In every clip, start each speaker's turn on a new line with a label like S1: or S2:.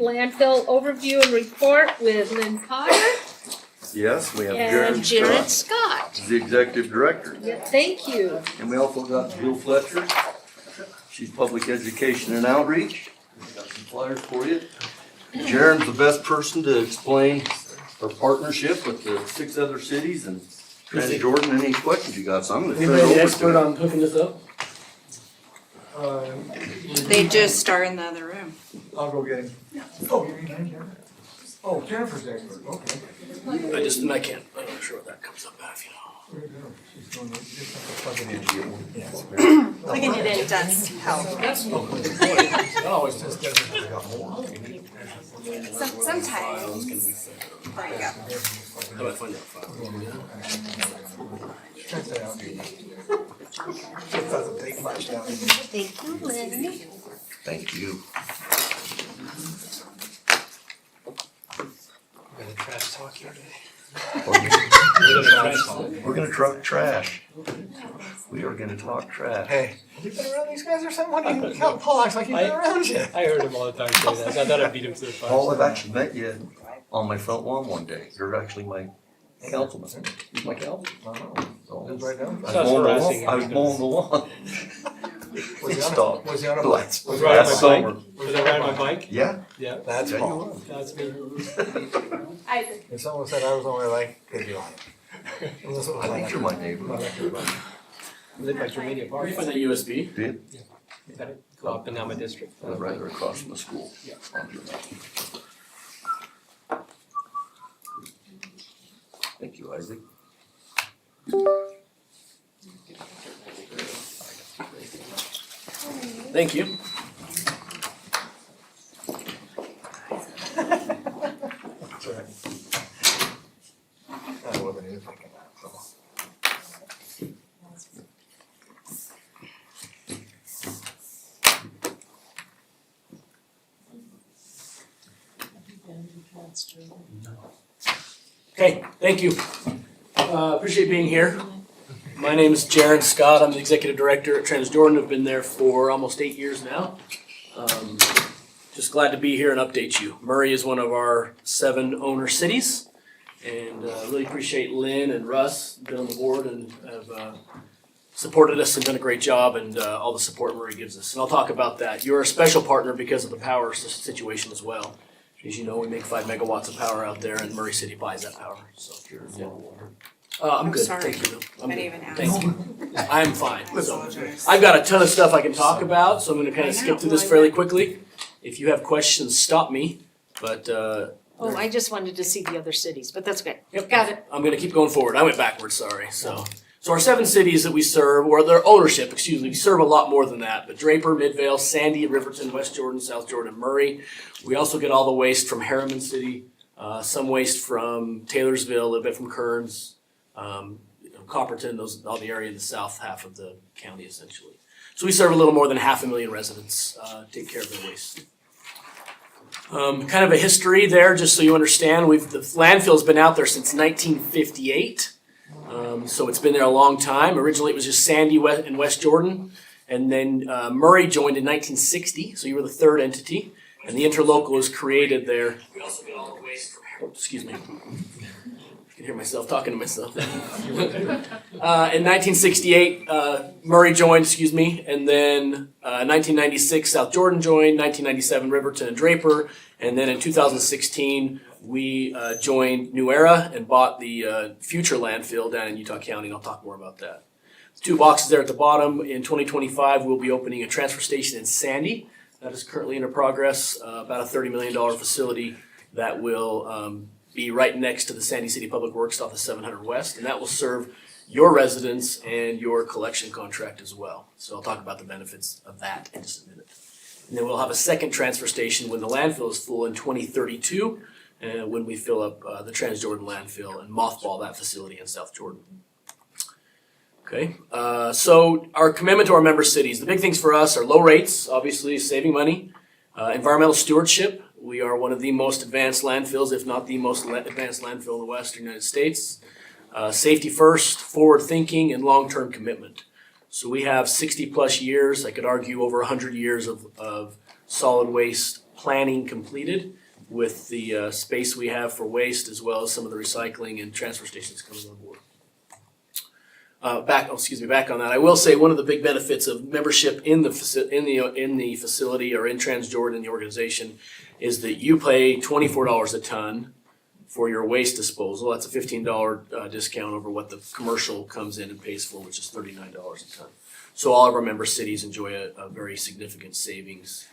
S1: landfill overview and report with Lynn Potter
S2: Yes, we have
S1: and Jared Scott.
S2: the executive director.
S1: Yeah, thank you.
S2: And we also got Jill Fletcher. She's public education and outreach. Got some flyers for you. Jaren's the best person to explain our partnership with the 6 other cities and Trans-Jordan, any questions you got, so I'm gonna turn
S3: Anybody
S2: it
S3: an
S2: over
S3: expert
S2: to
S3: on hooking this up?
S4: They just are in the other room.
S5: I'll go get him. Oh, you mean him? Oh, Jennifer's expert, okay.
S3: I can't, I'm not sure what that comes up as, you know.
S5: She's going to just have to plug it in.
S4: Plugging it in does help.
S5: That always just doesn't got more.
S4: Sometimes. There you go.
S3: How about I find that file?
S5: Check that out. It doesn't take much now.
S1: Thank you, Lynn.
S2: Thank you.
S3: We're gonna trash talk here today.
S2: We're gonna truck trash. We are gonna talk trash.
S5: Hey, have you been around these guys or something? What do you, Paul acts like he's been around you.
S6: I heard him all the time say that, so I thought I'd beat him to the punch.
S2: Paul, I've actually met you on my front lawn one day. You're actually my councilman. He's my councilman.
S5: I don't know.
S2: So,
S5: Lives right down.
S6: Sounds harassing.
S2: I was mowing the lawn.
S5: Was he on
S2: Stop.
S5: a, was he on a bike?
S2: Last
S5: Was he
S6: Riding
S5: on a
S2: last
S6: my
S5: bike?
S2: summer.
S6: Was I riding my bike?
S2: Yeah.
S6: Yeah,
S5: That's
S2: Yeah, you
S5: Paul.
S2: were.
S6: that's me.
S5: If someone said I was only like, they'd be lying.
S2: I think you're my neighbor.
S6: I live by Germania
S3: Where
S6: Park.
S3: do you find that USB?
S2: Do you?
S6: Go up and down my district.
S2: I live right there across from the school.
S6: Yeah.
S2: Thank you, Isaac.
S3: Thank you.
S5: That's right. I wasn't even thinking that, so.
S3: Okay, thank you. Appreciate being here. My name is Jared Scott. I'm the executive director at Trans-Jordan. I've been there for almost 8 years now. Just glad to be here and update you. Murray is one of our 7 owner cities. And really appreciate Lynn and Russ, been on the board and have supported us and done a great job, and all the support Murray gives us. And I'll talk about that. You're a special partner because of the power situation as well. As you know, we make 5 megawatts of power out there, and Murray City buys that power. So I'm
S4: I'm
S3: good,
S4: sorry.
S3: thank you. I'm
S4: I
S3: good.
S4: didn't even ask.
S3: Thank you. I'm fine. So, I've got a ton of stuff I can talk about, so I'm gonna kind of skip through this fairly quickly. If you have questions, stop me, but
S1: Oh, I just wanted to see the other cities, but that's okay.
S3: Yep.
S1: Got it.
S3: I'm gonna keep going forward. I went backwards, sorry. So our 7 cities that we serve, or their ownership, excuse me, we serve a lot more than that. But Draper, Midvale, Sandy, Riverton, West Jordan, South Jordan, Murray. We also get all the waste from Harriman City, some waste from Taylorsville, a little bit from Kearns, Copperton, all the area in the south half of the county essentially. So we serve a little more than 500,000 residents, take care of their waste. Kind of a history there, just so you understand. The landfill's been out there since 1958. So it's been there a long time. Originally it was just Sandy in West Jordan. And then Murray joined in 1960, so you were the 3rd entity. And the interlocal was created there. We also get all the waste from excuse me. I can hear myself talking to myself. In 1968, Murray joined, and then 1996, South Jordan joined, 1997, Riverton and Draper, and then in 2016, we joined New Era and bought the future landfill down in Utah County, and I'll talk more about that. 2 boxes there at the bottom. In 2025, we'll be opening a transfer station in Sandy. That is currently under progress, about a $30 million facility that will be right next to the Sandy City Public Works off of 700 West, and that will serve your residents and your collection contract as well. So I'll talk about the benefits of that in just a minute. And then we'll have a second transfer station when the landfill is full in 2032, when we fill up the Trans-Jordan landfill and mothball that facility in South Jordan. Okay, so our commitment to our member cities, the big things for us are low rates, obviously saving money, environmental stewardship. We are one of the most advanced landfills, if not the most advanced landfill in the Western United States. Safety first, forward thinking, and long-term commitment. So we have 60 plus years, I could argue over 100 years of solid waste planning completed with the space we have for waste, as well as some of the recycling and transfer stations coming on board. Back on that. I will say one of the big benefits of membership in the facility or in Transjordan in the organization is that you pay $24 a ton for your waste disposal. That's a $15 discount over what the commercial comes in and pays for, which is $39 a ton. So all of our member cities enjoy a very significant savings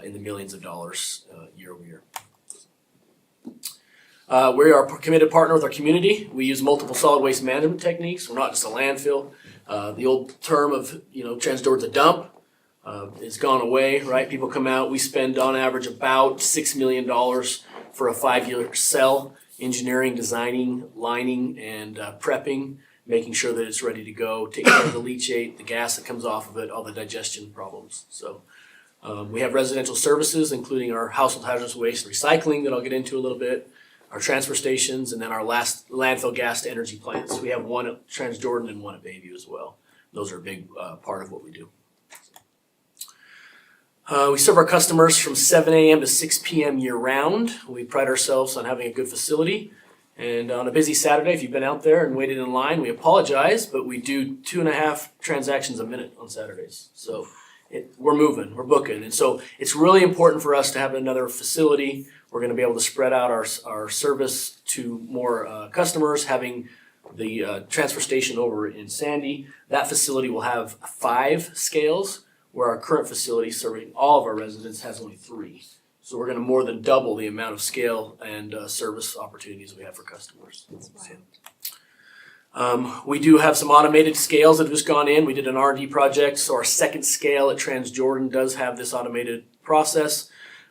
S3: in the millions of dollars year over year. We are a committed partner with our community. We use multiple solid waste management techniques. We're not just a landfill. The old term of, Transjordan's a dump is gone away, right? People come out. We spend on average about $6 million for a 5-year cell, engineering, designing, lining, and prepping, making sure that it's ready to go, take care of the leachate, the gas that comes off of it, all the digestion problems. So we have residential services, including our household hazardous waste recycling that I'll get into a little bit, our transfer stations, and then our last landfill gas to energy plants. We have one at Transjordan and one at Bayview as well. Those are a big part of what we do. We serve our customers from 7 a.m. to 6 p.m. year round. We pride ourselves on having a good facility. And on a busy Saturday, if you've been out there and waited in line, we apologize, but we do 2.5 transactions a minute on Saturdays. So we're moving, we're booking. And so it's really important for us to have another facility. We're going to be able to spread out our service to more customers, having the transfer station over in Sandy. That facility will have 5 scales, where our current facility serving all of our residents has only 3. So we're going to more than double the amount of scale and service opportunities we have for customers. We do have some automated scales that have just gone in. We did an R&D project, so our second scale at Transjordan does have this automated process.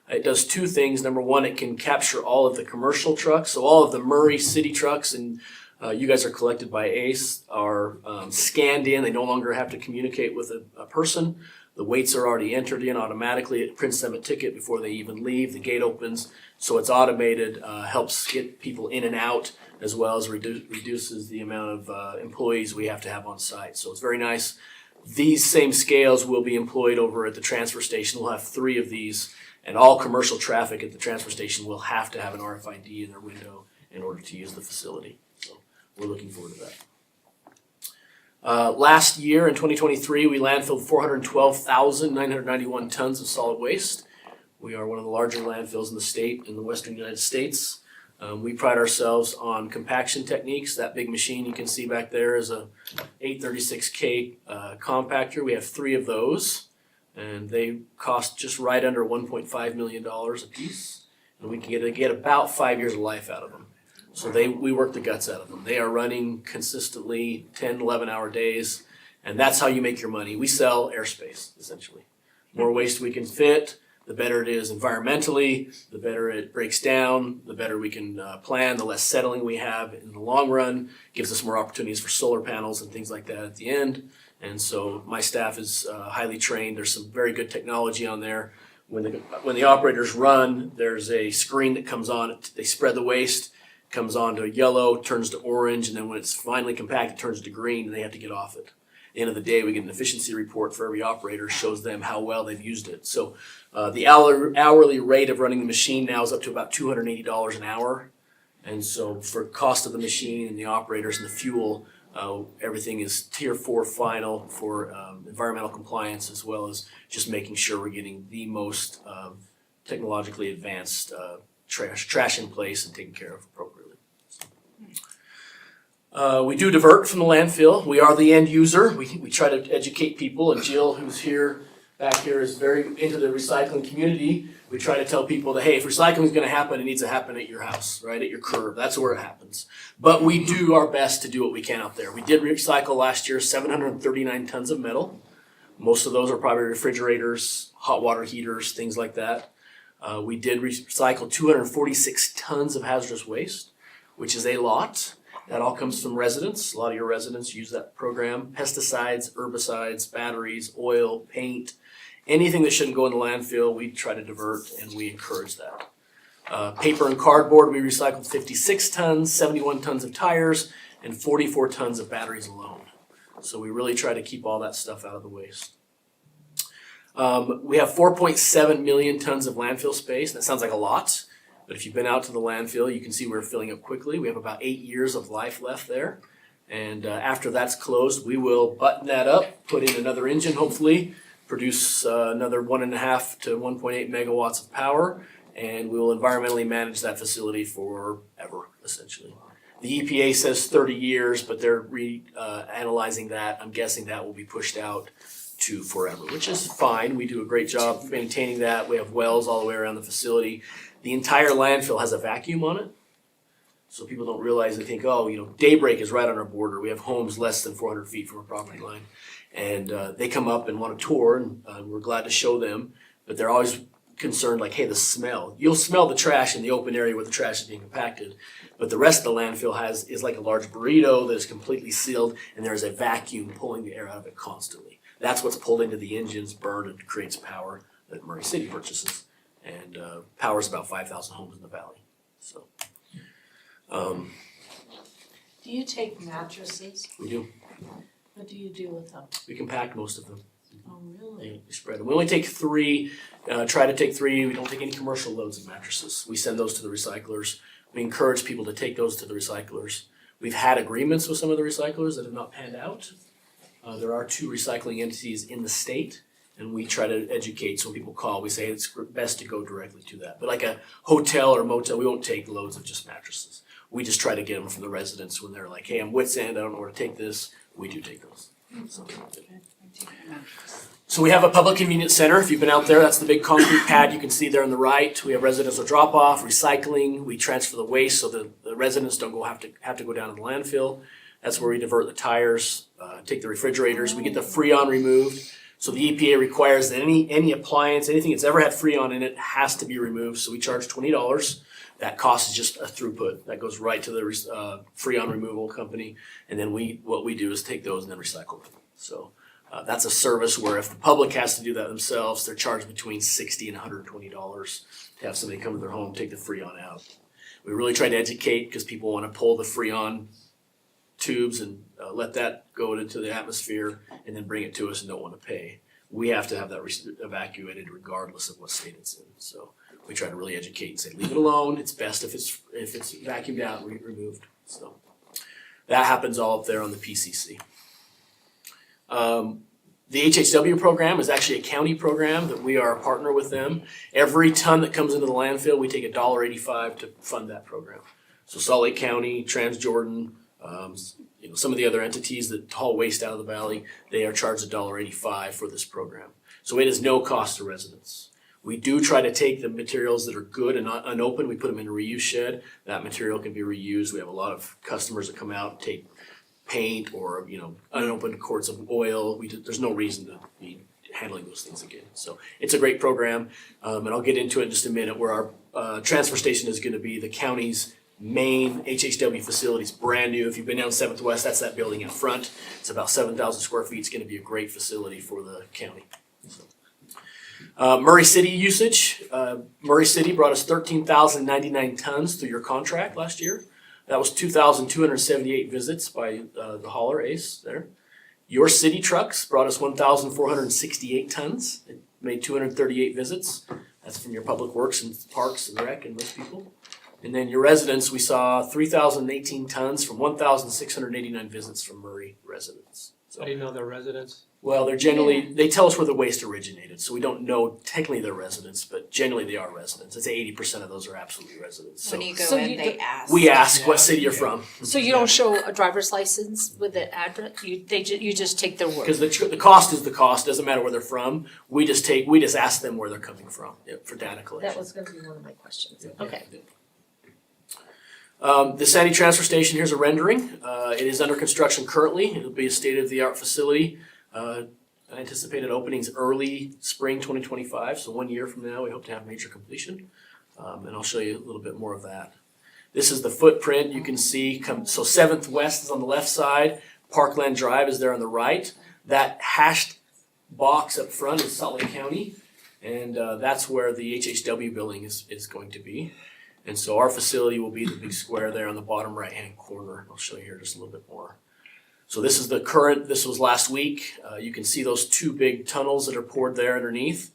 S3: It does 2 things. Number one, it can capture all of the commercial trucks. So all of the Murray City trucks, and you guys are collected by ACE, are scanned in. They no longer have to communicate with a person. The weights are already entered in automatically. It prints them a ticket before they even leave. The gate opens. So it's automated, helps get people in and out, as well as reduces the amount of employees we have to have on site. So it's very nice. These same scales will be employed over at the transfer station. We'll have 3 of these, and all commercial traffic at the transfer station will have to have an RFID in their window in order to use the facility. So we're looking forward to that. Last year in 2023, we landfilled 412,991 tons of solid waste. We are one of the larger landfills in the state, in the western United States. We pride ourselves on compaction techniques. That big machine you can see back there is a 836K compactor. We have 3 of those, and they cost just right under $1.5 million a piece. And we can get about 5 years of life out of them. So we work the guts out of them. They are running consistently 10, 11-hour days, and that's how you make your money. We sell airspace, essentially. The more waste we can fit, the better it is environmentally, the better it breaks down, the better we can plan, the less settling we have in the long run. Gives us more opportunities for solar panels and things like that at the end. And so my staff is highly trained. There's some very good technology on there. When the operators run, there's a screen that comes on. They spread the waste, comes on to yellow, turns to orange, and then when it's finally compacted, it turns to green, and they have to get off it. At the end of the day, we get an efficiency report for every operator, shows them how well they've used it. So the hourly rate of running the machine now is up to about $280 an hour. And so for cost of the machine and the operators and the fuel, everything is Tier 4 final for environmental compliance, as well as just making sure we're getting the most technologically advanced trash in place and taken care of appropriately. We do divert from the landfill. We are the end user. We try to educate people, and Jill, who's back here, is very into the recycling community. We try to tell people that, hey, if recycling is going to happen, it needs to happen at your house, right, at your curb. That's where it happens. But we do our best to do what we can out there. We did recycle last year 739 tons of metal. Most of those are probably refrigerators, hot water heaters, things like that. We did recycle 246 tons of hazardous waste, which is a lot. That all comes from residents. A lot of your residents use that program. Pesticides, herbicides, batteries, oil, paint, anything that shouldn't go in the landfill, we try to divert, and we encourage that. Paper and cardboard, we recycled 56 tons, 71 tons of tires, and 44 tons of batteries alone. So we really try to keep all that stuff out of the waste. We have 4.7 million tons of landfill space. That sounds like a lot, but if you've been out to the landfill, you can see we're filling up quickly. We have about 8 years of life left there. And after that's closed, we will button that up, put in another engine hopefully, produce another 1.5 to 1.8 megawatts of power, and we will environmentally manage that facility forever, essentially. The EPA says 30 years, but they're analyzing that. I'm guessing that will be pushed out to forever, which is fine. We do a great job maintaining that. We have wells all the way around the facility. The entire landfill has a vacuum on it. So people don't realize, they think, oh, Daybreak is right on our border. We have homes less than 400 feet from our property line. And they come up and want a tour, and we're glad to show them. But they're always concerned, like, hey, the smell. You'll smell the trash in the open area where the trash is being compacted. But the rest of the landfill is like a large burrito that is completely sealed, and there's a vacuum pulling the air out of it constantly. That's what's pulled into the engines, burned, and creates power that Murray City purchases. And powers about 5,000 homes in the valley. So.
S1: Do you take mattresses?
S3: We do.
S1: What do you do with them?
S3: We compact most of them.
S1: Oh, really?
S3: We spread them. We only take 3, try to take 3. We don't take any commercial loads of mattresses. We send those to the recyclers. We encourage people to take those to the recyclers. We've had agreements with some of the recyclers that have not panned out. There are 2 recycling entities in the state, and we try to educate. So when people call, we say it's best to go directly to that. But like a hotel or motel, we won't take loads of just mattresses. We just try to get them from the residents when they're like, hey, I'm wit's end, I don't know where to take this. We do take those. So we have a public convenience center. If you've been out there, that's the big concrete pad you can see there on the right. We have residential drop off, recycling. We transfer the waste so the residents don't have to go down to the landfill. That's where we divert the tires, take the refrigerators. We get the Freon removed. So the EPA requires that any appliance, anything that's ever had Freon in it has to be removed. So we charge $20. That cost is just a throughput. That goes right to the Freon removal company. And then what we do is take those and then recycle them. So that's a service where if the public has to do that themselves, they're charged between $60 and $120 to have somebody come to their home, take the Freon out. We really try to educate because people want to pull the Freon tubes and let that go into the atmosphere and then bring it to us and don't want to pay. We have to have that evacuated regardless of what state it's in. So we try to really educate and say, leave it alone. It's best if it's vacuumed out and removed. So that happens all up there on the PCC. The HHW program is actually a county program that we are a partner with them. Every ton that comes into the landfill, we take $1.85 to fund that program. So Salt Lake County, Transjordan, some of the other entities that haul waste out of the valley, they are charged $1.85 for this program. So it is no cost to residents. We do try to take the materials that are good and not unopened. We put them in a reuse shed. That material can be reused. We have a lot of customers that come out and take paint or unopened quarts of oil. There's no reason to be handling those things again. So it's a great program, and I'll get into it in just a minute. Where our transfer station is going to be the county's main HHW facility. It's brand new. If you've been down 7th West, that's that building out front. It's about 7,000 square feet. It's going to be a great facility for the county. Murray City usage. Murray City brought us 13,099 tons through your contract last year. That was 2,278 visits by the hauler, Ace, there. Your city trucks brought us 1,468 tons. It made 238 visits. That's from your public works and parks and rec and those people. And then your residents, we saw 3,018 tons from 1,689 visits from Murray residents.
S6: How do you know they're residents?
S3: Well, they tell us where the waste originated, so we don't know technically they're residents, but generally they are residents. I'd say 80% of those are absolutely residents. So
S4: When you go
S1: So
S4: in,
S1: you
S4: they
S1: do-
S4: ask.
S3: we ask what city you're from,
S1: So you don't show a driver's license with the address? You just take their word?
S3: because the cost is the cost, doesn't matter where they're from. We just ask them where they're coming from for data collection.
S1: That was gonna be one of my questions. Okay.
S3: The Sandy Transfer Station, here's a rendering. It is under construction currently. It'll be a state-of-the-art facility. Anticipated openings early spring 2025, so 1 year from now we hope to have major completion. And I'll show you a little bit more of that. This is the footprint you can see. So 7th West is on the left side. Parkland Drive is there on the right. That hashed box up front is Salt Lake County. And that's where the HHW building is going to be. And so our facility will be the big square there on the bottom right-hand corner. I'll show you here just a little bit more. So this is this was last week. You can see those two big tunnels that are poured there underneath.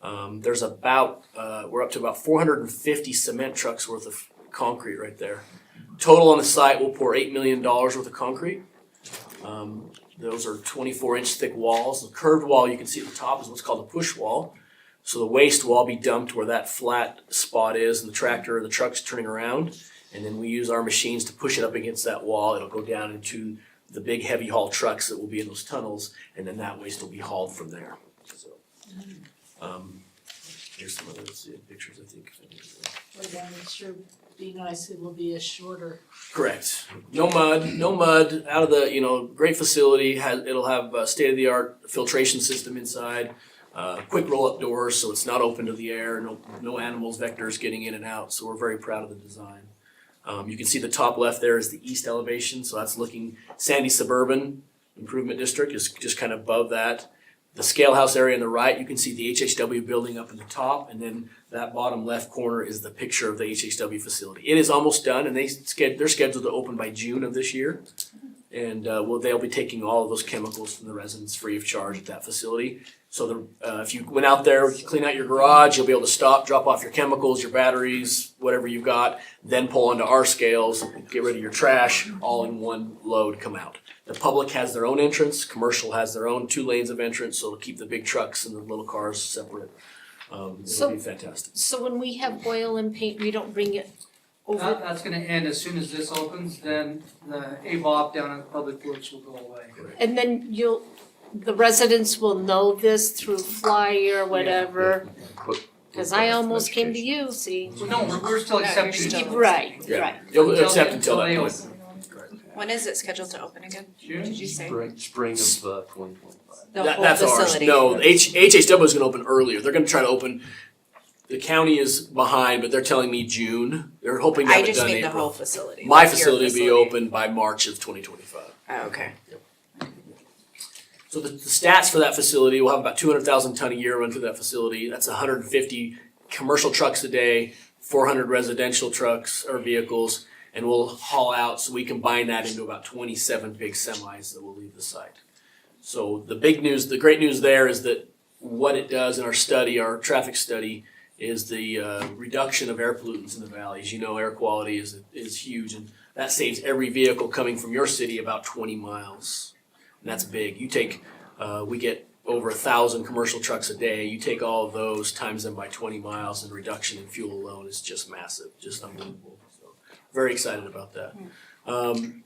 S3: There's we're up to about 450 cement trucks worth of concrete right there. Total on the site, we'll pour $8 million worth of concrete. Those are 24-inch thick walls. The curved wall you can see at the top is what's called a push wall. So the waste will all be dumped where that flat spot is, and the tractor or the truck's turning around. And then we use our machines to push it up against that wall. It'll go down into the big heavy haul trucks that will be in those tunnels, and then that waste will be hauled from there. So, here's some other pictures, I think.
S1: Well, then it sure be nice, it will be a shorter.
S3: Correct. No mud, out of the, great facility, it'll have a state-of-the-art filtration system inside, quick roll-up doors, so it's not open to the air, no animals, vectors getting in and out, so we're very proud of the design. You can see the top left there is the east elevation, so that's looking, Sandy Suburban Improvement District is just kind of above that. The scale house area on the right, you can see the HHW building up in the top, and then that bottom left corner is the picture of the HHW facility. It is almost done, and they're scheduled to open by June of this year. And they'll be taking all of those chemicals from the residents free of charge at that facility. So if you went out there, clean out your garage, you'll be able to stop, drop off your chemicals, your batteries, whatever you've got, then pull onto our scales, get rid of your trash, all in one load come out. The public has their own entrance, commercial has their own 2 lanes of entrance, so to keep the big trucks and the little cars separate. It'll be fantastic.
S1: So when we have oil and paint, we don't bring it over?
S7: That's gonna end as soon as this opens, then the ABOP down at Public Works will go away.
S1: And then the residents will know this through flyer, whatever, cause I almost came to you, see?
S7: Well, no, we're still accepting.
S4: still-
S1: Right,
S3: Yeah.
S1: right.
S3: You'll accept until that
S7: they
S3: point.
S7: open.
S4: When is it scheduled to open again?
S7: June?
S4: Did you say?
S2: Spring of 2025.
S4: The whole
S3: That's ours.
S4: facility?
S3: No, HHW is gonna open earlier. They're gonna try to open, the county is behind, but they're telling me June. They're hoping to
S4: I
S3: have it
S4: just
S3: done
S4: mean the whole
S3: April.
S4: facility.
S3: My
S4: like your
S3: facility will be open by March of 2025.
S4: Oh, okay.
S3: So the stats for that facility, we'll have about 200,000 ton a year run through that facility. That's 150 commercial trucks a day, 400 residential trucks or vehicles, and we'll haul out, so we combine that into about 27 big semis that will leave the site. So the great news there is that what it does in our study, our traffic study, is the reduction of air pollutants in the valleys. Air quality is huge, and that saves every vehicle coming from your city about 20 miles. And that's big. We get over 1,000 commercial trucks a day. You take all of those, times them by 20 miles, and reduction in fuel alone is just massive, just unbelievable. So very excited about that.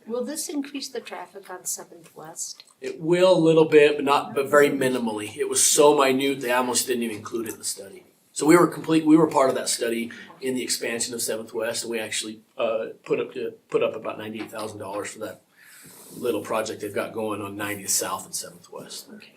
S1: Will this increase the traffic on 7th West?
S3: It will a little bit, but very minimally. It was so minute, they almost didn't even include it in the study. So we were part of that study in the expansion of 7th West, and we actually put up about $98,000 for that little project they've got going on 90th South and 7th West.
S1: Okay.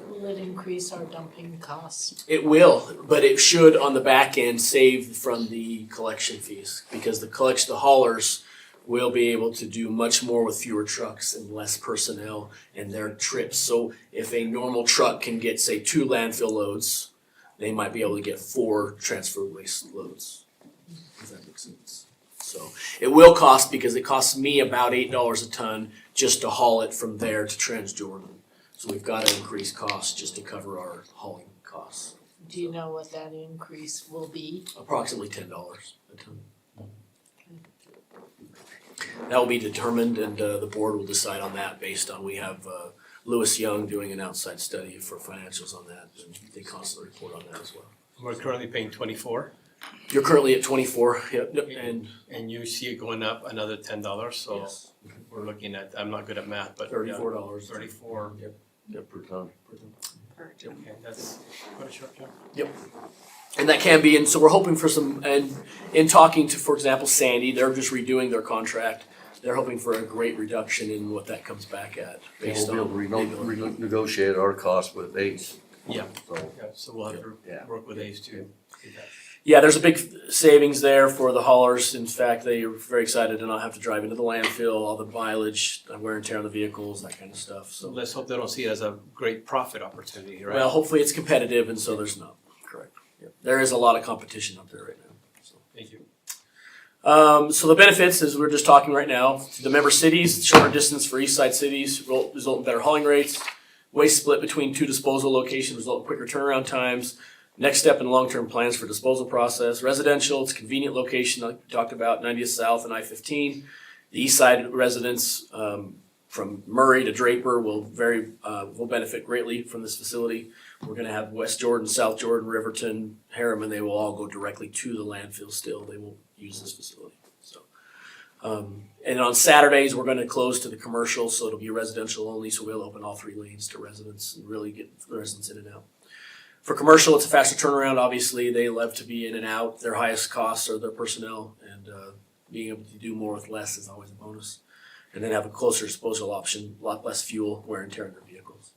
S1: Will it increase our dumping costs?
S3: It will, but it should on the back end save from the collection fees, because the haulers will be able to do much more with fewer trucks and less personnel and their trips. So if a normal truck can get, say, 2 landfill loads, they might be able to get 4 transfer waste loads. Does that make sense? So it will cost, because it costs me about $8 a ton just to haul it from there to Transjordan. So we've got to increase costs just to cover our hauling costs.
S1: Do you know what that increase will be?
S3: Approximately $10 a ton. That will be determined, and the board will decide on that based on, we have Lewis Young doing an outside study for financials on that, and they constantly report on that as well.
S6: We're currently paying 24,
S3: You're currently at 24, yep, and
S6: and you see it going up another $10, so
S3: yes,
S6: we're looking at, I'm not good at math, but.
S3: $34.
S6: 34,
S2: Per ton.
S6: okay, that's quite a short jump.
S3: And that can be, and so we're hoping for some, and in talking to, for example, Sandy, they're just redoing their contract. They're hoping for a great reduction in what that comes back at based
S2: We'll
S3: on.
S2: be able to renegotiate our cost with ACE.
S6: Yeah.
S2: So,
S6: Yeah, so we'll have to
S2: Yeah.
S6: work with Ace to do that.
S3: Yeah, there's a big savings there for the haulers. In fact, they are very excited to not have to drive into the landfill, all the mileage, wear and tear on the vehicles, that kind of stuff,
S6: So
S3: so.
S6: let's hope they don't see it as a great profit opportunity, right?
S3: Well, hopefully it's competitive, and so there's not, correct. Yep. There is a lot of competition up there right now, so.
S6: Thank you.
S3: So the benefits, as we're just talking right now, to the member cities, shorter distance for east side cities, result in better hauling rates. Waste split between 2 disposal locations result in quicker turnaround times. Next step in long-term plans for disposal process. Residential, it's a convenient location, like we talked about, 90th South and I-15. The east side residents from Murray to Draper will benefit greatly from this facility. We're gonna have West Jordan, South Jordan, Riverton, Harriman, they will all go directly to the landfill still. They won't use this facility, so. And on Saturdays, we're gonna close to the commercial, so it'll be residential only, so we'll open all 3 lanes to residents and really get the residents in and out. For commercial, it's a faster turnaround, obviously, they love to be in and out, their highest costs are their personnel, and being able to do more with less is always a bonus. And then have a closer disposal option, a lot less fuel wear and tear in their vehicles.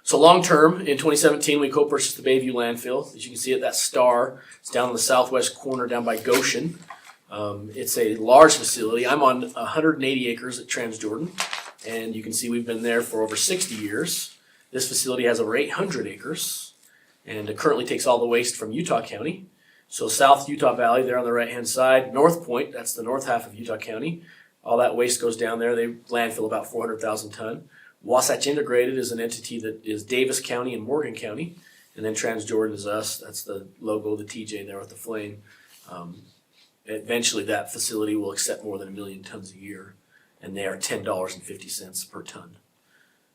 S3: So long-term, in 2017, we co-purchased the Bayview landfill. As you can see at that star, it's down in the southwest corner down by Goshen. It's a large facility. I'm on 180 acres at Transjordan, and you can see we've been there for over 60 years. This facility has over 800 acres, and it currently takes all the waste from Utah County. So South Utah Valley, there on the right-hand side, North Point, that's the north half of Utah County. All that waste goes down there. They landfill about 400,000 ton. Wasatch Integrated is an entity that is Davis County and Morgan County. And then Transjordan is us. That's the logo, the TJ there with the flame. Eventually that facility will accept more than 1 million tons a year. And they are $10.50 per ton.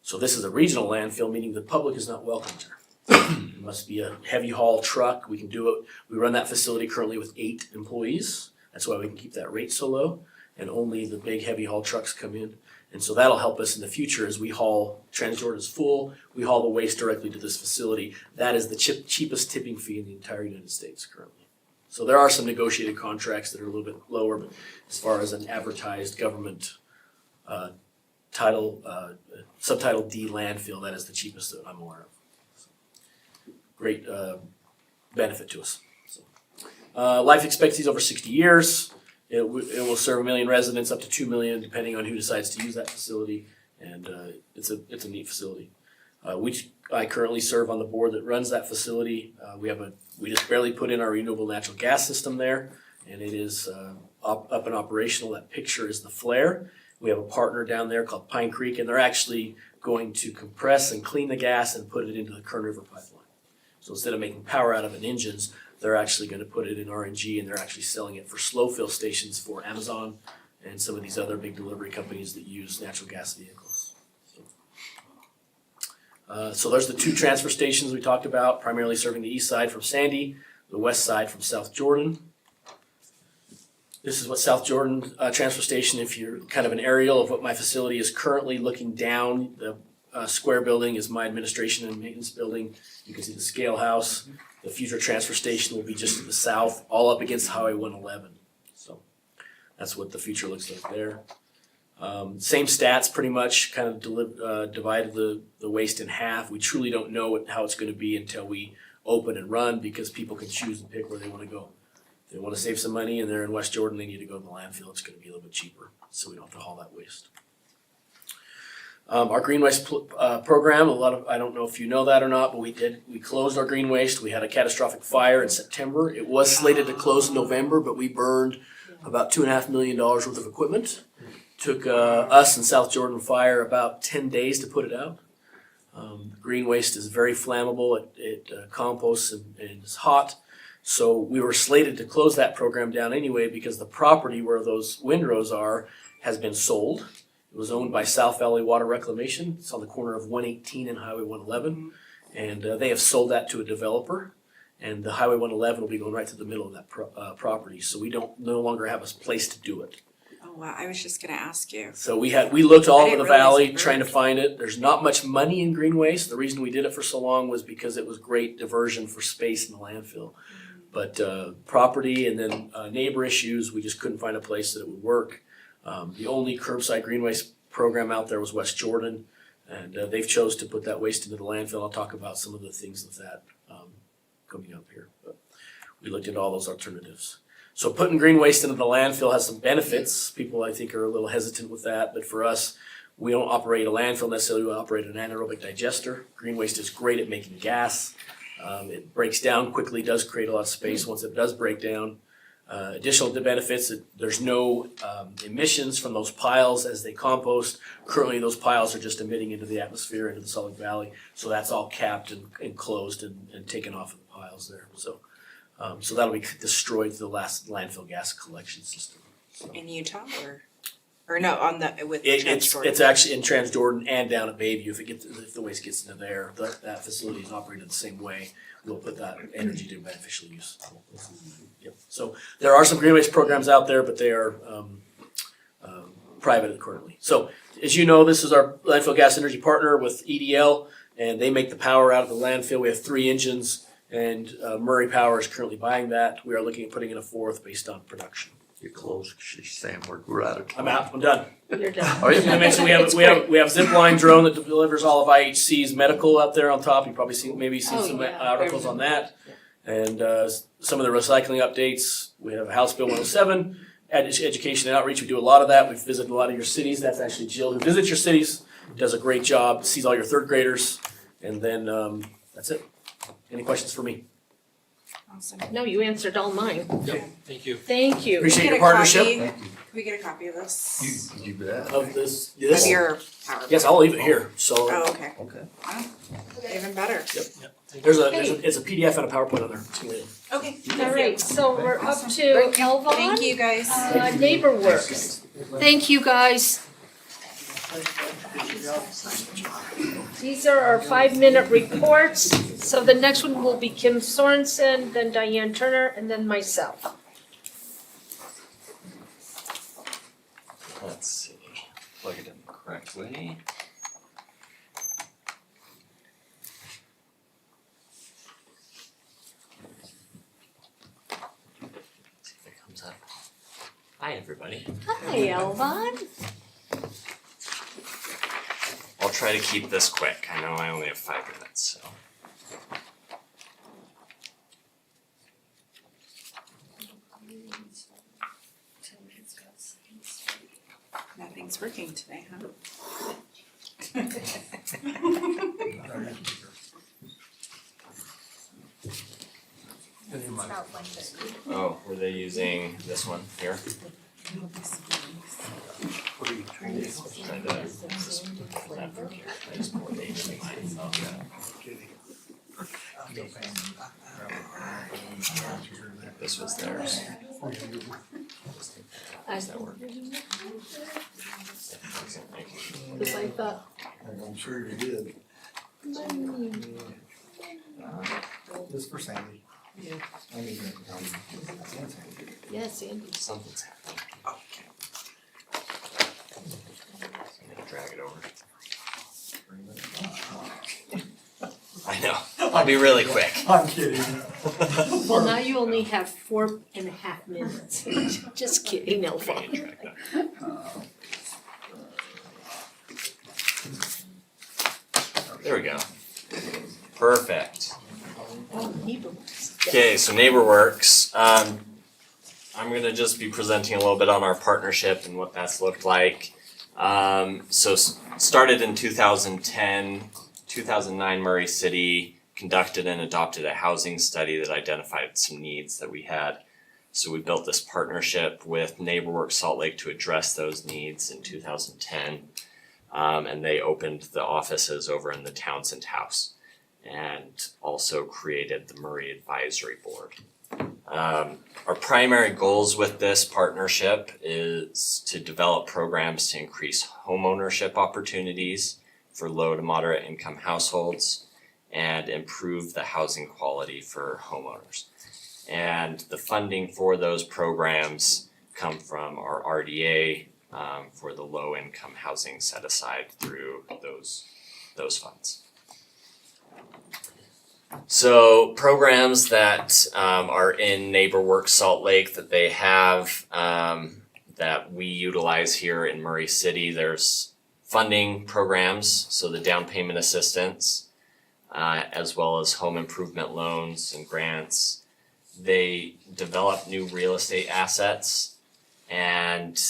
S3: So this is a regional landfill, meaning the public is not welcome there. It must be a heavy haul truck. We can do it. We run that facility currently with 8 employees. That's why we can keep that rate so low. And only the big heavy haul trucks come in. And so that'll help us in the future as we haul, Transjordan is full, we haul the waste directly to this facility. That is the cheapest tipping fee in the entire United States currently. So there are some negotiated contracts that are a little bit lower, but as far as an advertised government subtitle D landfill, that is the cheapest that I'm aware of. Great benefit to us. So, life expectancy is over 60 years. It will serve 1 million residents, up to 2 million, depending on who decides to use that facility, and it's a neat facility. I currently serve on the board that runs that facility. We just barely put in our renewable natural gas system there, and it is up and operational. That picture is the flare. We have a partner down there called Pine Creek, and they're actually going to compress and clean the gas and put it into the Kern River pipeline. So instead of making power out of it in engines, they're actually going to put it in RNG, and they're actually selling it for slow fill stations for Amazon and some of these other big delivery companies that use natural gas vehicles. So there's the 2 transfer stations we talked about, primarily serving the east side from Sandy, the west side from South Jordan. This is what South Jordan transfer station, if you're kind of an aerial of what my facility is currently looking down, the square building is my administration and maintenance building. You can see the scale house. The future transfer station will be just to the south, all up against Highway 111. So that's what the future looks like there. Same stats, pretty much, kind of divided the waste in half. We truly don't know how it's going to be until we open and run, because people can choose and pick where they want to go. If they want to save some money and they're in West Jordan, they need to go to the landfill. It's going to be a little bit cheaper, so we don't have to haul that waste. Our green waste program, I don't know if you know that or not, but we closed our green waste. We had a catastrophic fire in September. It was slated to close in November, but we burned about $2.5 million worth of equipment. Took us and South Jordan Fire about 10 days to put it out. Green waste is very flammable. It composts and is hot. So we were slated to close that program down anyway, because the property where those windrows are has been sold. It was owned by South Valley Water Reclamation. It's on the corner of 118 and Highway 111. And they have sold that to a developer. And the Highway 111 will be going right to the middle of that property. So we no longer have a place to do it.
S4: Oh, wow, I was just gonna ask you.
S3: So we looked all
S4: I
S3: over the
S4: didn't realize
S3: valley
S4: it
S3: trying to
S4: burned.
S3: find it. There's not much money in green waste. The reason we did it for so long was because it was great diversion for space in the landfill. But property and then neighbor issues, we just couldn't find a place that it would work. The only curbside green waste program out there was West Jordan, and they've chose to put that waste into the landfill. I'll talk about some of the things with that coming up here. But we looked at all those alternatives. So putting green waste into the landfill has some benefits. People, I think, are a little hesitant with that, but for us, we don't operate a landfill necessarily. We operate an anaerobic digester. Green waste is great at making gas. It breaks down quickly, does create a lot of space once it does break down. Additional benefits, that there's no emissions from those piles as they compost. Currently, those piles are just emitting into the atmosphere, into the solid valley. So that's all capped and closed and taken off of the piles there. So that'll be destroyed to the last landfill gas collection system.
S4: In Utah or no, on the, with
S3: It's
S4: Transjordan?
S3: actually in Transjordan and down at Bayview. If the waste gets into there, that facility is operated the same way. We'll put that energy to beneficial use. Yep. So there are some green waste programs out there, but they are private currently. So as you know, this is our landfill gas energy partner with EDL, and they make the power out of the landfill. We have 3 engines, and Murray Power is currently buying that. We are looking at putting in a 4th based on production.
S2: You're close, she's saying we're out of time.
S3: I'm out. I'm done.
S1: You're done.
S2: Are you?
S3: I mentioned we have Zipline drone that delivers all of IHC's medical out there on top. You've probably seen some
S1: yeah.
S3: articles on that, and some of the recycling updates. We have House Bill 107, education and outreach. We do a lot of that. We've visited a lot of your cities. That's actually Jill who visits your cities. Does a great job. Sees all your 3rd graders, and then that's it. Any questions for me?
S4: Awesome.
S1: No, you answered all mine.
S6: Thank you.
S1: Thank you.
S3: Appreciate
S4: Can we
S3: your
S4: get a
S3: partnership
S4: copy?
S2: Thank you.
S4: Can we get a copy of this?
S2: You bet.
S3: of this.
S4: Of your PowerPoint?
S3: Yes, I'll leave it here. So
S4: Oh, okay.
S2: Okay.
S4: Even better.
S3: there's a PDF and a PowerPoint on there.
S4: Okay.
S1: All right, so we're up
S4: Awesome.
S1: to Elvon.
S4: Thank you, guys.
S1: NeighborWorks. Thank you, guys. These are our 5-minute reports. So the next one will be Kim Sorensen, then Diane Turner, and then myself.
S8: Let's see, plug it in the correct way. See if it comes up. Hi, everybody.
S1: Hi, Elvon.
S8: I'll try to keep this quick. I know I only have 5 minutes, so.
S4: Nothing's working today, huh?
S8: Oh, were they using this one here? Trying to, that from here. I just pulled the H in mine. This was theirs. Does that work?
S1: Because I thought,
S5: I'm sure you did. This for Sandy. I mean,
S1: yes, Andy.
S8: Something's happening. Okay. I'm gonna drag it over. I know. I'll be really quick.
S5: I'm kidding.
S1: Well, now you only have 4.5 minutes. Just kidding, Elvon.
S8: Drag that. There we go. Perfect.
S1: Oh, NeighborWorks.
S8: Okay, so NeighborWorks. I'm gonna just be presenting a little bit on our partnership and what that's looked like. Started in 2010, 2009 Murray City conducted and adopted a housing study that identified some needs that we had. So we built this partnership with NeighborWorks Salt Lake to address those needs in 2010. And they opened the offices over in the Townsend House and also created the Murray Advisory Board. Our primary goals with this partnership is to develop programs to increase homeownership opportunities for low to moderate income households and improve the housing quality for homeowners. And the funding for those programs come from our RDA for the low income housing set aside through those funds. So programs that are in NeighborWorks Salt Lake that they have that we utilize here in Murray City, there's funding programs, so the down payment assistance, as well as home improvement loans and grants. They develop new real estate assets, and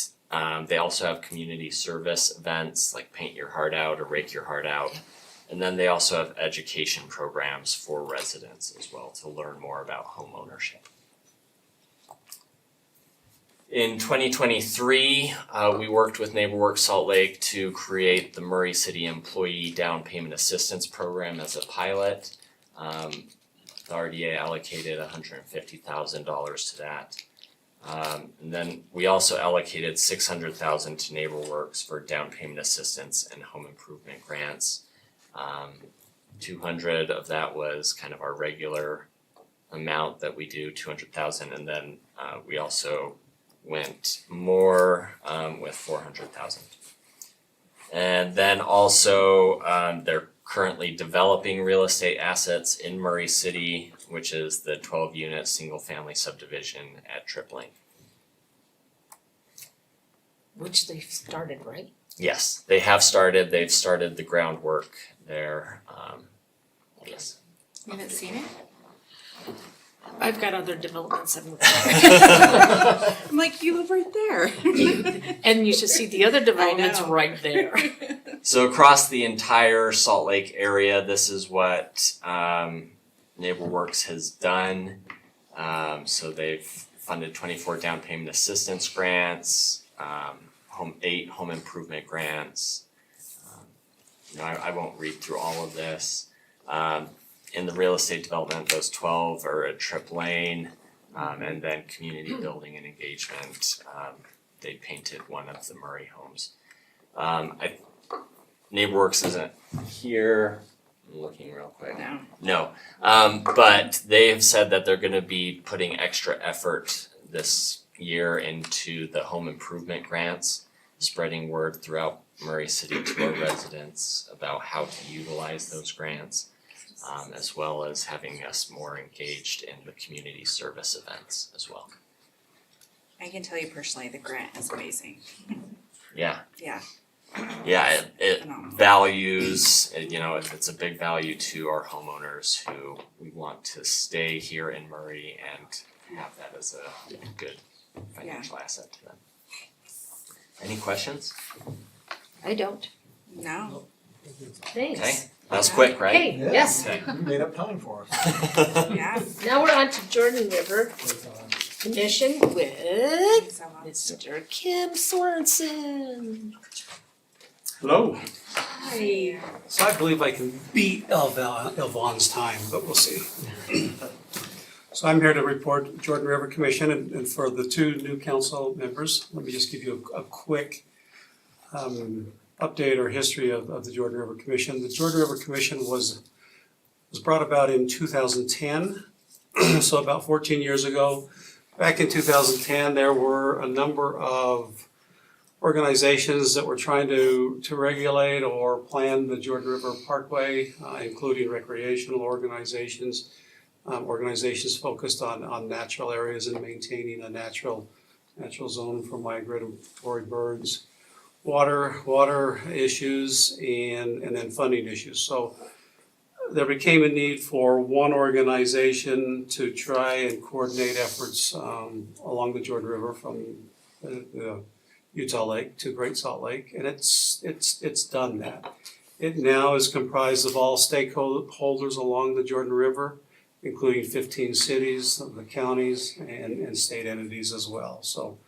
S8: they also have community service events like Paint Your Heart Out or Rake Your Heart Out. And then they also have education programs for residents as well to learn more about home ownership. In 2023, we worked with NeighborWorks Salt Lake to create the Murray City Employee Down Payment Assistance Program as a pilot. The RDA allocated $150,000 to that. And then we also allocated $600,000 to NeighborWorks for down payment assistance and home improvement grants. 200 of that was kind of our regular amount that we do, 200,000, and then we also went more with 400,000. And then also they're currently developing real estate assets in Murray City, which is the 12-unit single-family subdivision at Tripling.
S1: Which they've started, right?
S8: Yes, they have started. They've started the groundwork there. Yes.
S4: You haven't seen it?
S1: I've got other developments I'm
S4: I'm like, you live right there.
S1: and you should see the other developments
S4: know.
S1: right there.
S8: So across the entire Salt Lake area, this is what NeighborWorks has done. So they've funded 24 down payment assistance grants, 8 home improvement grants. I won't read through all of this. In the real estate development, those 12 are at Trip Lane, and then community building and engagement. They painted one of the Murray homes. NeighborWorks isn't here. I'm looking real quick. No, but they have said that they're going to be putting extra effort this year into the home improvement grants, spreading word throughout Murray City to our residents about how to utilize those grants, as well as having us more engaged in the community service events as well.
S4: I can tell you personally, the grant is amazing.
S8: Yeah.
S4: Yeah.
S8: Yeah, it
S4: Phenomenal.
S8: values, it's a big value to our homeowners who we want to stay here in Murray and have that as a good financial asset to them. Any questions?
S1: I don't.
S4: No.
S1: Thanks.
S8: Okay, that was quick, right?
S1: Hey, yes.
S8: Okay.
S5: You made up time for us.
S4: Yeah.
S1: Now we're on to Jordan River Commission with
S4: So,
S1: Mr. Kim Sorensen.
S9: Hello.
S1: Hi.
S9: So I believe I can beat Elvon's time, but we'll see. So I'm here to report Jordan River Commission and for the 2 new council members, let me just give you a quick update or history of the Jordan River Commission. The Jordan River Commission was brought about in 2010, so about 14 years ago. Back in 2010, there were a number of organizations that were trying to regulate or plan the Jordan River Parkway, including recreational organizations, organizations focused on natural areas and maintaining a natural zone for migratory birds, water issues, and then funding issues. So there became a need for one organization to try and coordinate efforts along the Jordan River from the Utah Lake to Great Salt Lake, and it's done that. It now is comprised of all stakeholders along the Jordan River, including 15 cities, the counties, and state entities as well. So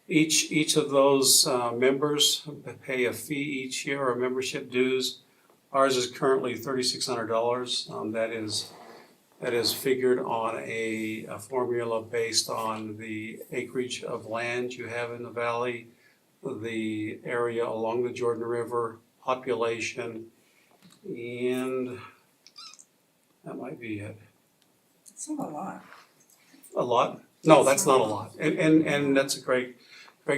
S9: each of those members pay a fee each year, or membership dues. Ours is currently $3,600. That is figured on a formula based on the acreage of land you have in the valley, the area along the Jordan River, population, and that might be it.
S4: It's not a lot.
S9: A lot? No, that's not a lot. And that's a great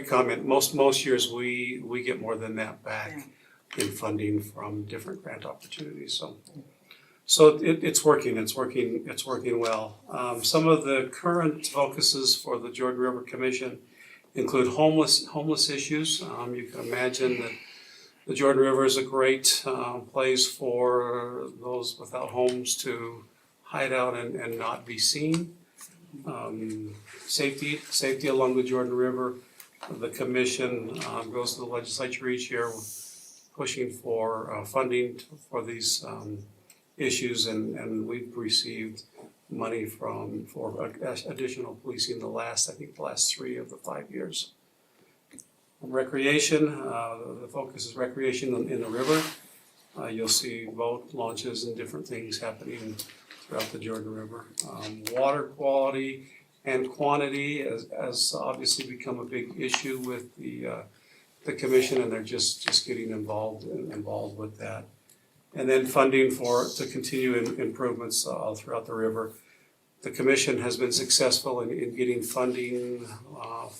S9: comment. Most years we get more than that back in funding from different grant opportunities. So it's working well. Some of the current focuses for the Jordan River Commission include homeless issues. You can imagine that the Jordan River is a great place for those without homes to hide out and not be seen. Safety along the Jordan River. The commission goes to the legislature each year pushing for funding for these issues, and we've received money for additional policing the last 3 of the 5 years. Recreation, the focus is recreation in the river. You'll see boat launches and different things happening throughout the Jordan River. Water quality and quantity has obviously become a big issue with the commission, and they're just getting involved with that. And then funding to continue improvements all throughout the river. The commission has been successful in getting funding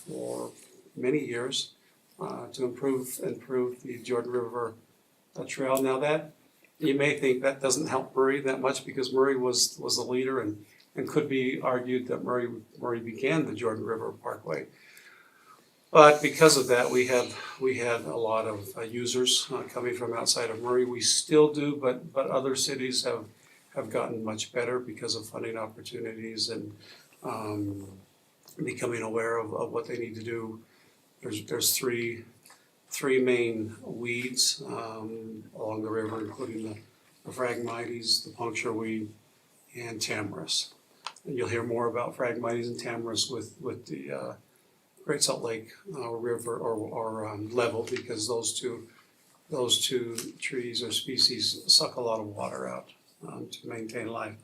S9: for many years to improve the Jordan River Trail. Now that, you may think that doesn't help Murray that much because Murray was the leader and could be argued that Murray began the Jordan River Parkway. But because of that, we had a lot of users coming from outside of Murray. We still do, but other cities have gotten much better because of funding opportunities and becoming aware of what they need to do. There's three main weeds along the river, including the Phragmites, the puncture weed, and Tamaris. And you'll hear more about Phragmites and Tamaris with the Great Salt Lake River or level, because those two trees or species suck a lot of water out to maintain life.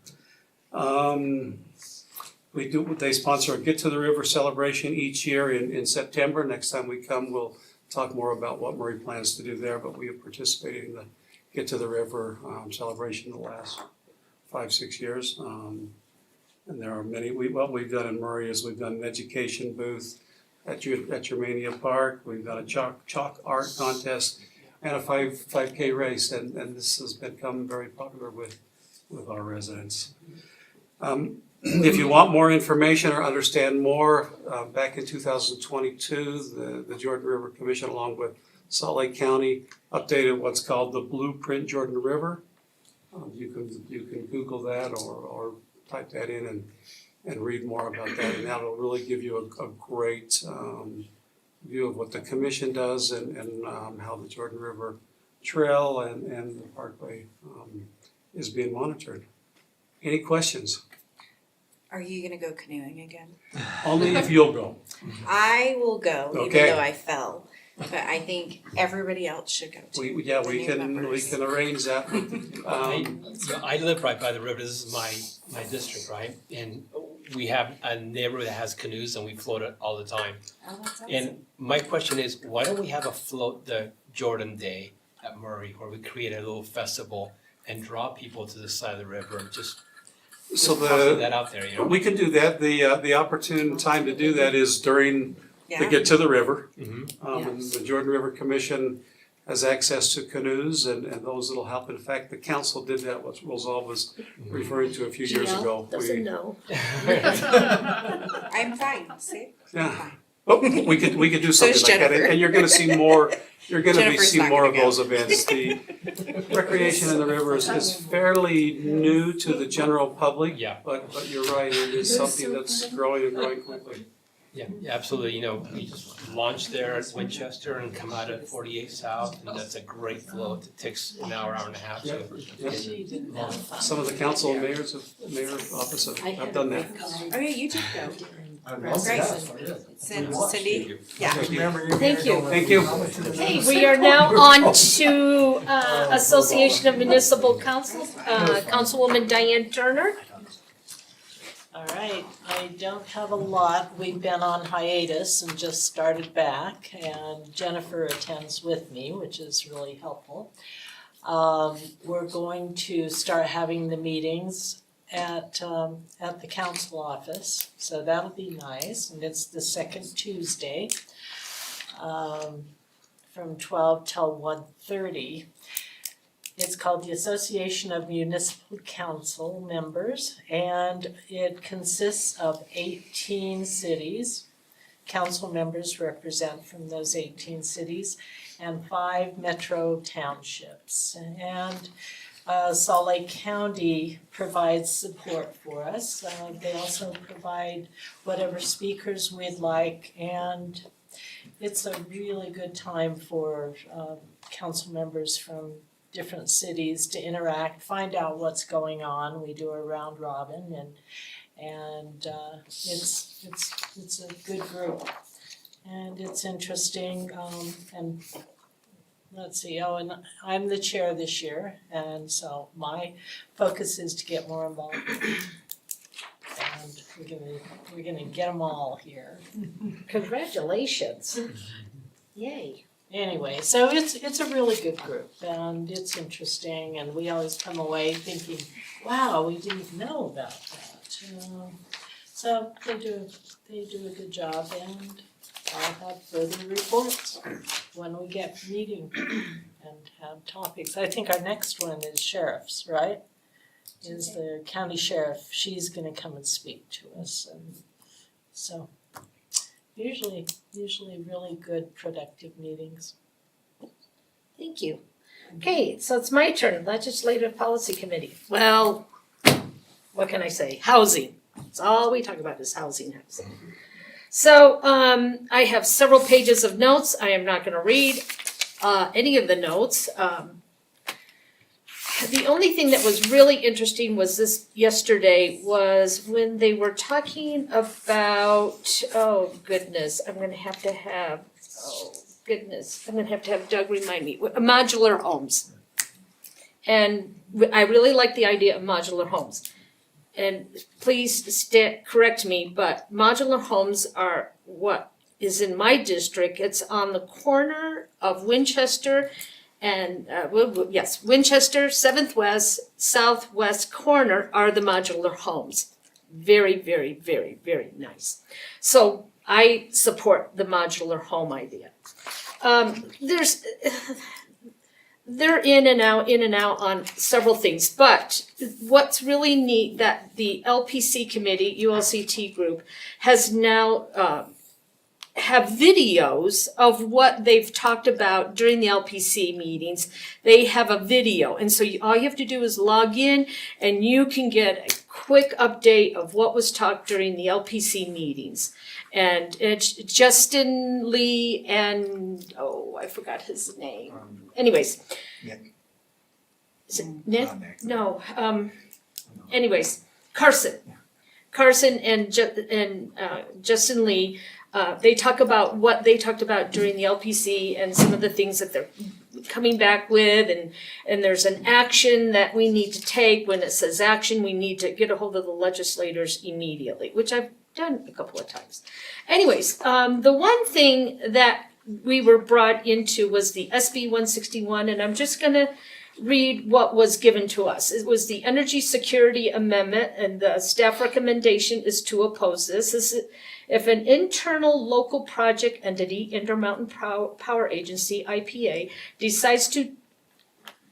S9: They sponsor a Get to the River celebration each year in September. Next time we come, we'll talk more about what Murray plans to do there, but we have participated in the Get to the River celebration the last 5-6 years. And there are many, what we've done in Murray is we've done an education booth at Germania Park. We've done a chalk art contest and a 5K race, and this has become very popular with our residents. If you want more information or understand more, back in 2022, the Jordan River Commission, along with Salt Lake County, updated what's called the Blueprint Jordan River. You can Google that or type that in and read more about that, and that'll really give you a great view of what the commission does and how the Jordan River Trail and the Parkway is being monitored. Any questions?
S4: Are you gonna go canoeing again?
S9: Only if you'll go.
S4: I will go, even
S9: Okay.
S4: though I fell, but I think everybody else should go too.
S9: We
S4: new
S9: can
S4: members.
S9: arrange that.
S6: I live right by the river, this is my district, right? And we have a neighborhood that has canoes and we float it all the time.
S4: Oh, that's awesome.
S6: And my question is, why don't we have a float the Jordan Day at Murray, where we create a little festival and draw people to the side of the river and just
S9: So
S6: put that out there, you know?
S9: we can do that. The opportune time to do that is during the
S4: Yeah,
S9: Get to the River.
S6: Mhm.
S9: And the Jordan River Commission has access to canoes and those that'll help. In fact, the council did that, what Rosal was referring to a few years ago.
S1: Doesn't know.
S4: I'm fine, see?
S9: Yeah, but we could do
S4: So
S9: something
S4: is
S9: like that,
S4: Jennifer.
S9: and you're gonna see more,
S4: Jennifer's
S9: see
S4: not
S9: more
S4: gonna
S9: of
S4: go.
S9: those events. The recreation in the river is fairly new to the general public.
S6: Yeah.
S9: But you're right, it is something that's growing and growing quickly.
S6: Yeah, absolutely, you know, we just launched there at Winchester and come out at 48 South, and that's a great float, it takes an hour and a half, so.
S9: Some of the council mayor office have done that.
S4: Oh, yeah, you did go. Great. Cindy? Yeah.
S1: Thank you.
S9: Thank you.
S1: Okay, we are now on to Association of Municipal Councils, Councilwoman Diane Turner.
S10: All right, I don't have a lot. We've been on hiatus and just started back, and Jennifer attends with me, which is really helpful. We're going to start having the meetings at the council office, so that'll be nice, and it's the second Tuesday, from 12 till 1:30. It's called the Association of Municipal Council Members, and it consists of 18 cities. Council members represent from those 18 cities and 5 metro townships. And Salt Lake County provides support for us. They also provide whatever speakers we'd like, and it's a really good time for council members from different cities to interact, find out what's going on. We do a round robin and it's a good group. And it's interesting, and let's see, and I'm the chair this year, and so my focus is to get more involved. And we're gonna get them all here.
S1: Congratulations. Yay.
S10: Anyway, so it's a really good group and it's interesting and we always come away thinking, wow, we didn't know about that. So they do a good job and I'll have further reports when we get meeting and have topics. I think our next one is sheriffs, right? Is the county sheriff. She's gonna come and speak to us and so usually really good productive meetings.
S1: Thank you. Okay, so it's my turn, Legislative Policy Committee. Well, what can I say? Housing. That's all we talk about is housing. So I have several pages of notes. I am not gonna read any of the notes. The only thing that was really interesting was this yesterday was when they were talking about, I'm gonna have to have Doug remind me, modular homes. And I really like the idea of modular homes. And please correct me, but modular homes are what is in my district. It's on the corner of Winchester and, Winchester, 7th West, southwest corner are the modular homes. Very, very, very, very nice. So I support the modular home idea. They're in and out on several things, but what's really neat that the LPC committee, ULCT group, has now have videos of what they've talked about during the LPC meetings. They have a video, and so all you have to do is log in and you can get a quick update of what was talked during the LPC meetings. And it's Justin Lee and, I forgot his name. Anyways.
S5: Nick.
S1: Is it Nick?
S5: Not Nick.
S1: No, anyways, Carson and Justin Lee, they talk about what they talked about during the LPC and some of the things that they're coming back with, and there's an action that we need to take. When it says action, we need to get a hold of the legislators immediately, which I've done a couple of times. Anyways, the one thing that we were brought into was the SB 161, and I'm just gonna read what was given to us. It was the Energy Security Amendment, and the staff recommendation is to oppose this. If an internal local project entity, Intermountain Power Agency, IPA, decides to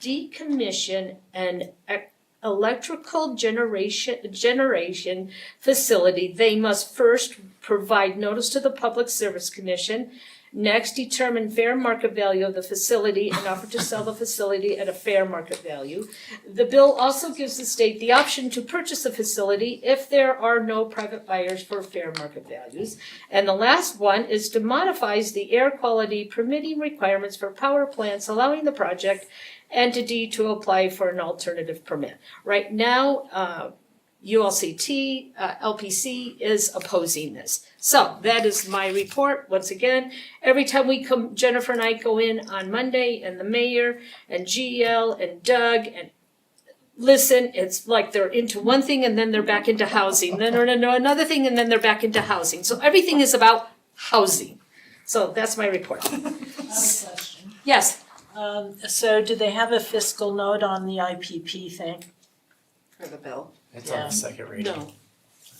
S1: decommission an electrical generation facility, they must first provide notice to the Public Service Commission, next determine fair market value of the facility and offer to sell the facility at a fair market value. The bill also gives the state the option to purchase the facility if there are no private buyers for fair market values. And the last one is to modify the air quality permitting requirements for power plants, allowing the project entity to apply for an alternative permit. Right now, ULCT, LPC is opposing this. So that is my report. Once again, every time we come, Jennifer and I go in on Monday, and the mayor and GL and Doug and listen, it's like they're into one thing and then they're back into housing. Then another thing and then they're back into housing. So everything is about housing. So that's my report.
S10: I have a question.
S1: Yes.
S10: So do they have a fiscal note on the IPP thing?
S4: For the bill.
S6: It's on the second reading.
S1: No.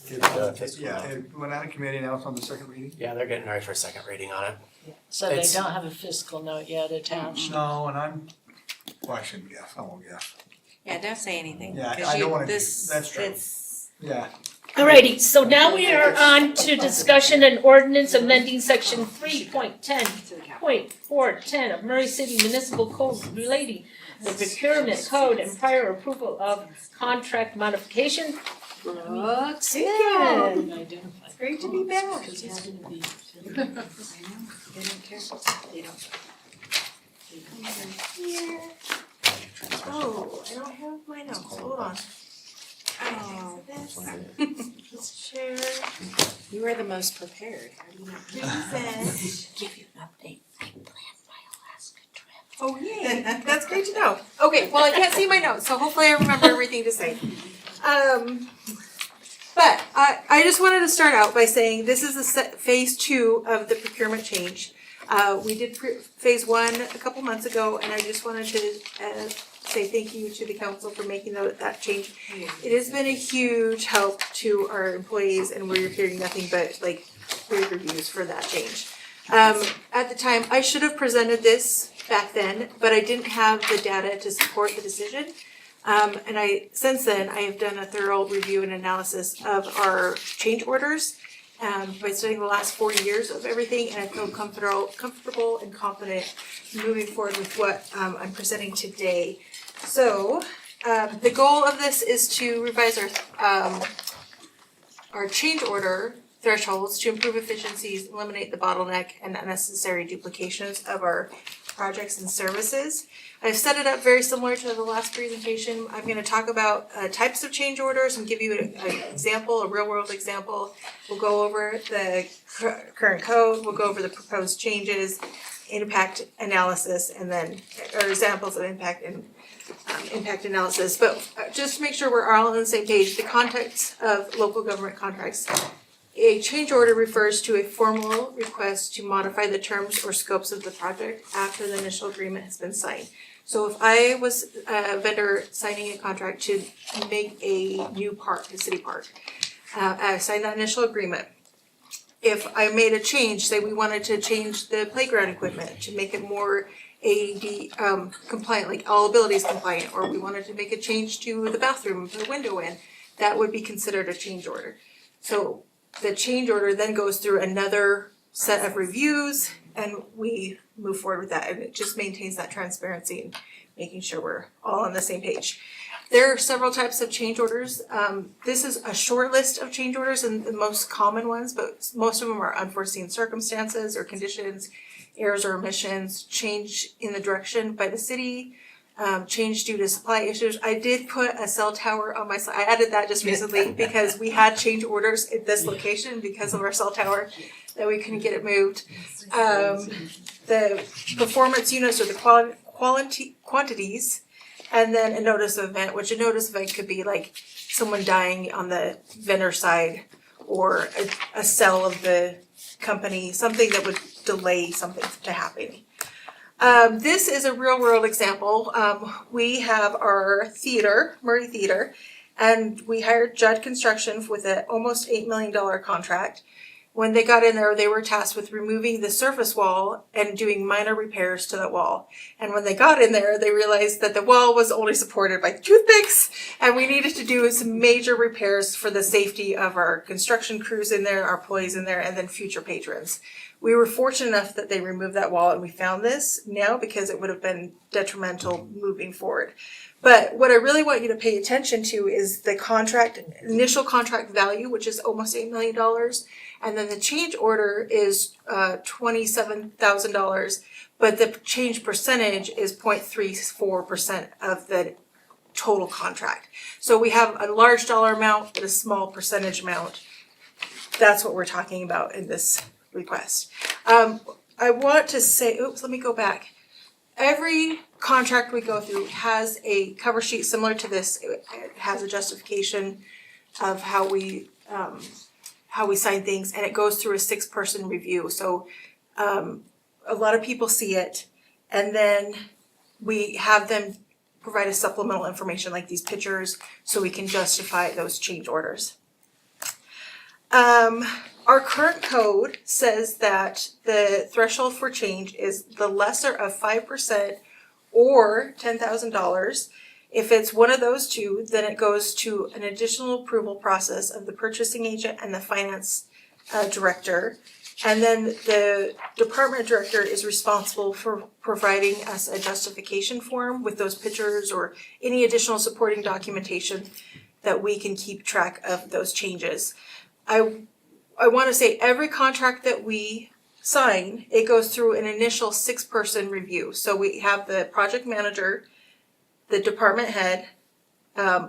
S5: Yeah, it went out of committee, now it's on the second reading?
S6: Yeah, they're getting ready for a second reading on it.
S10: So they
S6: It's-
S10: don't have a fiscal note yet attached?
S5: No, and I shouldn't guess, I won't guess.
S4: Yeah, don't say anything.
S5: Yeah,
S4: 'cause
S5: I don't
S4: you-
S5: wanna do-
S4: this-
S5: that's true.
S4: It's,
S5: Yeah,
S1: Alrighty, so now we are on to discussion and ordinance amending section 3.10.410 of Murray City Municipal Code relating the procurement code and prior approval of contract modification. Brooks again.
S10: Identify.
S4: it's great to be back.
S10: Because it's gonna be.
S4: They don't care. They don't. Oh, I don't have my notes, hold on. Oh, this share,
S11: You are the most prepared. How do you not?
S4: dues
S1: Give you an update. I planned my Alaska trip.
S4: Oh, yay, that's great to know. Okay, well, I can't see my notes, so hopefully I remember everything to say. But I just wanted to start out by saying this is phase 2 of the procurement change. We did phase 1 a couple months ago, and I just wanted to say thank you to the council for making that change. It has been a huge help to our employees, and we're hearing nothing but like great reviews for that change. At the time, I should have presented this back then, but I didn't have the data to support the decision. And since then, I have done a thorough review and analysis of our change orders by studying the last 4 years of everything, and I feel comfortable and confident moving forward with what I'm presenting today. So, the goal of this is to revise our change order thresholds to improve efficiencies, eliminate the bottleneck and unnecessary duplications of our projects and services. I've set it up very similar to the last presentation. I'm gonna talk about types of change orders and give you an example, a real world example. We'll go over the current code, we'll go over the proposed changes, impact analysis, and then, or examples of impact and impact analysis. But just to make sure we're all on the same page, the context of local government contracts. A change order refers to a formal request to modify the terms or scopes of the project after the initial agreement has been signed. So if I was a vendor signing a contract to make a new park, a city park, I signed that initial agreement. If I made a change, say we wanted to change the playground equipment to make it more AD compliant, like all abilities compliant, or we wanted to make a change to the bathroom, the window in, that would be considered a change order. So the change order then goes through another set of reviews and we move forward with that, and it just maintains that transparency and making sure we're all on the same page. There are several types of change orders. This is a short list of change orders and the most common ones, but most of them are unforeseen circumstances or conditions, errors or omissions, change in the direction by the city, change due to supply issues. I did put a cell tower on my site. I added that just recently because we had change orders at this location because of our cell tower that we couldn't get it moved. The performance units or the quantities, and then a notice of event, which a notice of event could be like someone dying on the vendor side or a sale of the company, something that would delay something to happen. This is a real world example. We have our theater, Murray Theater, and we hired Judd Construction with an almost $8 million contract. When they got in there, they were tasked with removing the surface wall and doing minor repairs to that wall. And when they got in there, they realized that the wall was only supported by toothpicks, and we needed to do some major repairs for the safety of our construction crews in there, our employees in there, and then future patrons. We were fortunate enough that they removed that wall and we found this now because it would have been detrimental moving forward. But what I really want you to pay attention to is the initial contract value, which is almost $8 million. And then the change order is $27,000, but the change percentage is 0.34% of the total contract. So we have a large dollar amount but a small percentage amount. That's what we're talking about in this request. I want to say, let me go back. Every contract we go through has a cover sheet similar to this. It has a justification of how we sign things, and it goes through a 6-person review. So a lot of people see it, and then we have them provide us supplemental information like these pictures so we can justify those change orders. Our current code says that the threshold for change is the lesser of 5% or $10,000. If it's one of those two, then it goes to an additional approval process of the purchasing agent and the finance director. And then the department director is responsible for providing us a justification form with those pictures or any additional supporting documentation that we can keep track of those changes. I want to say every contract that we sign, it goes through an initial 6-person review. So we have the project manager, the department head,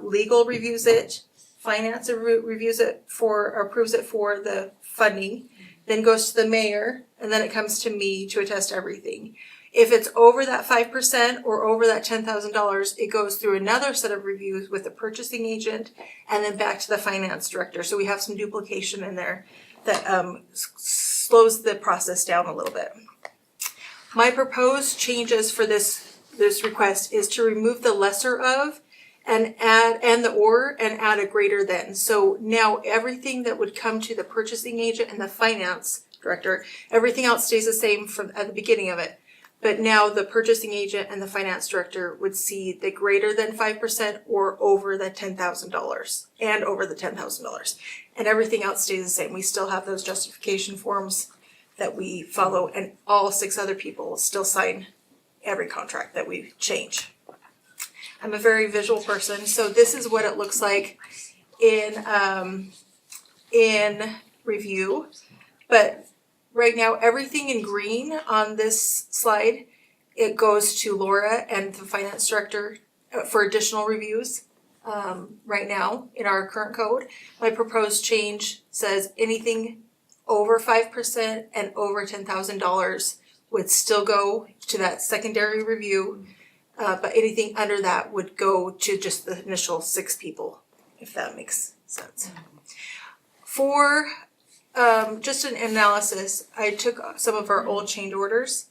S4: legal reviews it, finance reviews it approves it for the funding, then goes to the mayor, and then it comes to me to attest everything. If it's over that 5% or over that $10,000, it goes through another set of reviews with the purchasing agent and then back to the finance director. So we have some duplication in there that slows the process down a little bit. My proposed changes for this request is to remove the lesser of and add a greater than. So now everything that would come to the purchasing agent and the finance director, everything else stays the same from at the beginning of it. But now the purchasing agent and the finance director would see the greater than 5% or over the $10,000 and over the $10,000. And everything else stays the same. We still have those justification forms that we follow, and all 6 other people still sign every contract that we change. I'm a very visual person, so this is what it looks like in review. But right now, everything in green on this slide, it goes to Laura and the finance director for additional reviews. Right now, in our current code, my proposed change says anything over 5% and over $10,000 would still go to that secondary review. But anything under that would go to just the initial 6 people, if that makes sense. For just an analysis, I took some of our old change orders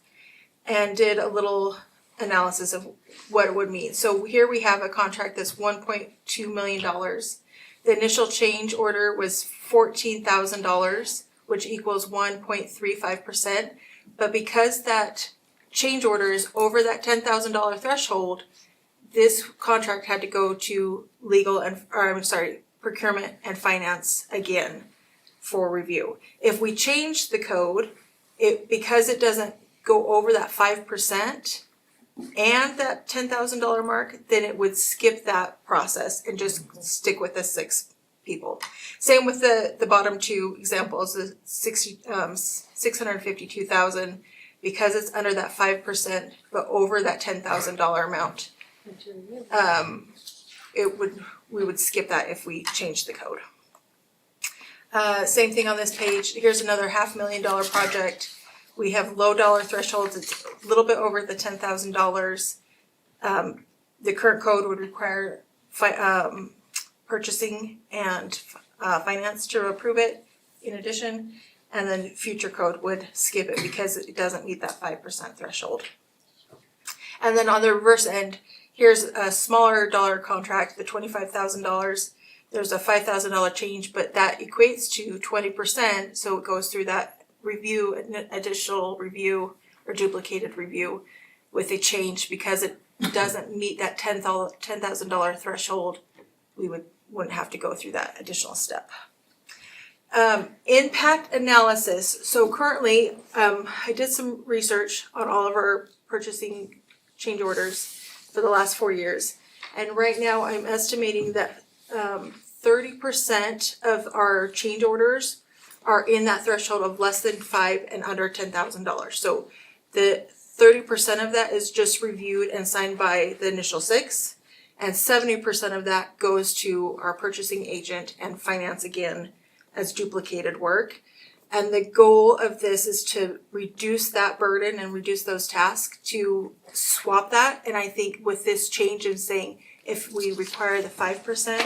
S4: and did a little analysis of what it would mean. So here we have a contract that's $1.2 million. The initial change order was $14,000, which equals 1.35%. But because that change order is over that $10,000 threshold, this contract had to go to procurement and finance again for review. If we change the code, because it doesn't go over that 5% and that $10,000 mark, then it would skip that process and just stick with the 6 people. Same with the bottom 2 examples, the $652,000, because it's under that 5% but over that $10,000 amount. We would skip that if we changed the code. Same thing on this page. Here's another $500,000 project. We have low dollar thresholds. It's a little bit over the $10,000. The current code would require purchasing and finance to approve it in addition, and then future code would skip it because it doesn't meet that 5% threshold. And then on the reverse end, here's a smaller dollar contract, the $25,000. There's a $5,000 change, but that equates to 20%, so it goes through that review, additional review or duplicated review with a change because it doesn't meet that $10,000 threshold. We wouldn't have to go through that additional step. Impact analysis. So currently, I did some research on all of our purchasing change orders for the last 4 years, and right now I'm estimating that 30% of our change orders are in that threshold of less than 5 and under $10,000. So the 30% of that is just reviewed and signed by the initial 6, and 70% of that goes to our purchasing agent and finance again as duplicated work. And the goal of this is to reduce that burden and reduce those tasks to swap that. And I think with this change in saying if we require the 5%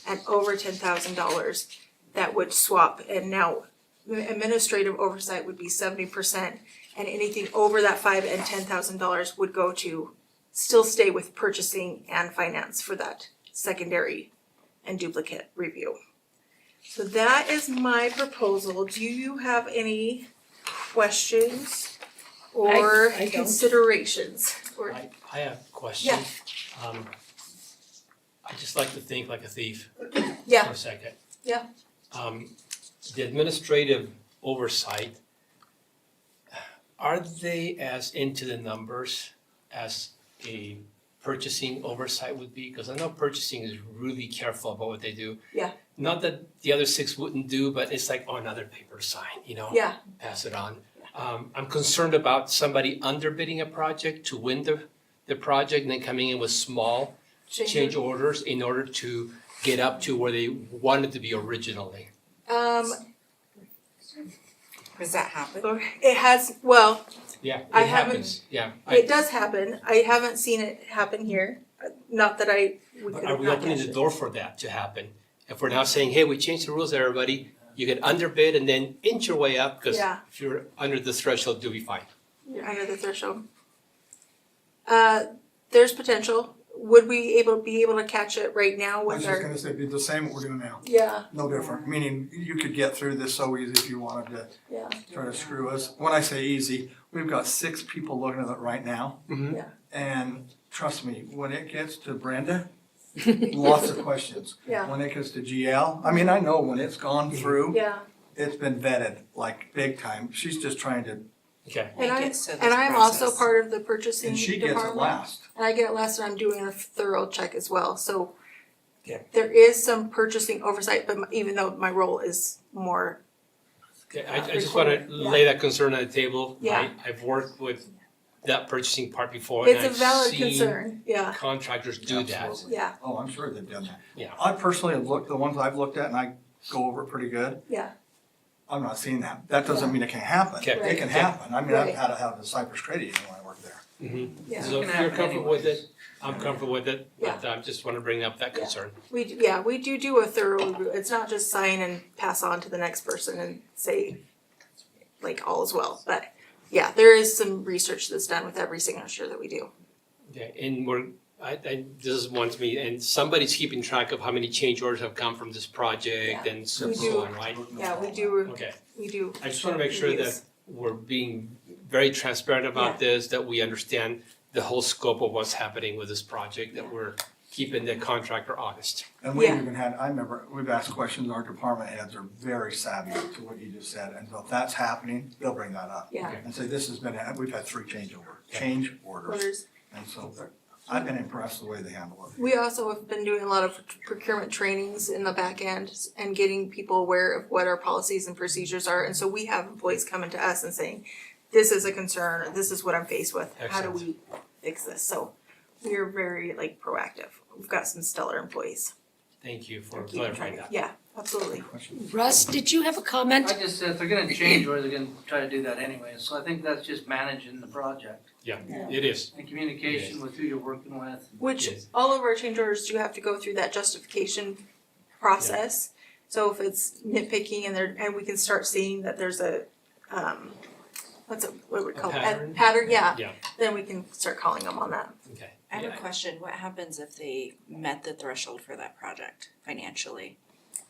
S4: and over $10,000, that would swap. And now administrative oversight would be 70%, and anything over that $5,000 and $10,000 would go to still stay with purchasing and finance for that secondary and duplicate review. So that is my proposal. Do you have any questions or
S10: I don't.
S4: considerations? Or
S6: I have a question.
S4: Yeah.
S6: I just like to think like a thief
S4: Yeah.
S6: for a second.
S4: Yeah.
S6: The administrative oversight, are they as into the numbers as a purchasing oversight would be? Because I know purchasing is really careful about what they do.
S4: Yeah.
S6: Not that the other 6 wouldn't do, but it's like, oh, another paper sign,
S4: Yeah.
S6: pass it on. I'm concerned about somebody underbidding a project to win the project and then coming in with small change orders in order to get up to where they wanted to be originally?
S11: Does that happen?
S4: It has, well,
S6: Yeah,
S4: I
S6: it
S4: haven't-
S6: happens, yeah.
S4: it does happen. I haven't seen it happen here. Not that we could
S6: Are
S4: have
S6: we
S4: not
S6: opening
S4: catch
S6: the
S4: it.
S6: door for that to happen? If we're now saying, hey, we changed the rules, everybody, you can underbid and then inch your way up, because
S4: Yeah.
S6: if you're under the threshold, you'll be fine.
S4: You're under the threshold. There's potential. Would we be able to catch it right now
S5: I was
S4: with
S5: just
S4: our?
S5: gonna say, be the same what we're doing now,
S4: Yeah,
S5: no different, meaning you could get through this so easy if you wanted to
S4: yeah,
S5: try to screw us. When I say easy, we've got 6 people looking at it right now.
S6: Mhm.
S4: Yeah.
S5: And trust me, when it gets to Brenda, lots of questions.
S4: yeah,
S5: When it gets to GL, I mean, I know when it's gone through,
S4: yeah.
S5: it's been vetted, like, big time. She's just trying to,
S6: Okay,
S4: And
S11: Make
S4: I'm,
S11: it so
S4: and
S11: this
S4: I'm also
S11: process-
S4: part of the purchasing
S5: and she
S4: department.
S5: gets it last.
S4: And I get it last, and I'm doing a thorough check as well, so.
S6: Okay.
S4: There is some purchasing oversight, but even though my role is more,
S6: okay, I just wanna
S4: Yeah.
S6: lay that concern on the table.
S4: Yeah.
S6: I've worked with that purchasing part before,
S4: it's
S6: and
S4: a
S6: I've
S4: valid
S6: seen
S4: concern, yeah,
S6: contractors do that.
S5: Absolutely.
S4: yeah,
S5: Oh, I'm sure they've done that.
S6: Yeah.
S5: I personally have looked, the ones I've looked at, and I go over it pretty good.
S4: yeah,
S5: I'm not seeing that. That doesn't mean it can't happen.
S6: Okay.
S5: It can
S6: Okay.
S5: happen. I mean, I've
S4: Right.
S5: had to have the Cypress Credit Union when I worked there.
S4: yeah.
S6: So if
S7: can
S6: you're
S7: happen
S6: comfortable with
S7: anyways.
S6: it, I'm comfortable with it, but I just wanna bring up that
S4: Yeah.
S6: concern.
S4: We do a thorough review. It's not just sign and pass on to the next person and say like all is well, but yeah, there is some research that's done with every signature that we do.
S6: Okay, and this is one to me, and somebody's keeping track of how many change orders have come from this project and so
S4: We do.
S6: on, right?
S4: Yeah, we do,
S6: Okay,
S4: we do.
S6: I just wanna make sure that
S4: reviews.
S6: we're being very transparent
S4: Yeah.
S6: about this, that we understand the whole scope of what's happening with this project, that we're keeping the contractor honest.
S5: And we've
S4: Yeah.
S5: even had, I remember, we've asked questions, our department heads are very savvy to what you just said. And so if that's happening, they'll bring that up.
S4: Yeah.
S5: And say, this has been, we've had 3 change orders.
S4: Orders.
S5: And so I've been impressed the way they handle it.
S4: We also have been doing a lot of procurement trainings in the back end and getting people aware of what our policies and procedures are. And so we have employees coming to us and saying, this is a concern, or this is what I'm faced with. How do
S6: Excellent.
S4: we fix this? So we are very proactive. We've got some stellar employees.
S6: Thank you for
S4: They're keeping
S6: clarifying
S4: track.
S6: that.
S4: Yeah, absolutely.
S1: Russ, did you have a comment?
S7: I just said if they're gonna change, or they're gonna try to do that anyway, so I think that's just managing the project
S6: It is,
S7: and communication with who you're working with.
S4: Which
S6: Yes.
S4: all of our change orders do have to go through that justification process. So if it's nitpicking and we can start seeing that there's a, what would we call it?
S6: pattern?
S4: Pattern, yeah.
S6: Yeah.
S4: Then we can start calling them on that.
S6: okay.
S11: I have
S6: Yeah.
S11: a question. What happens if they met the threshold for that project financially?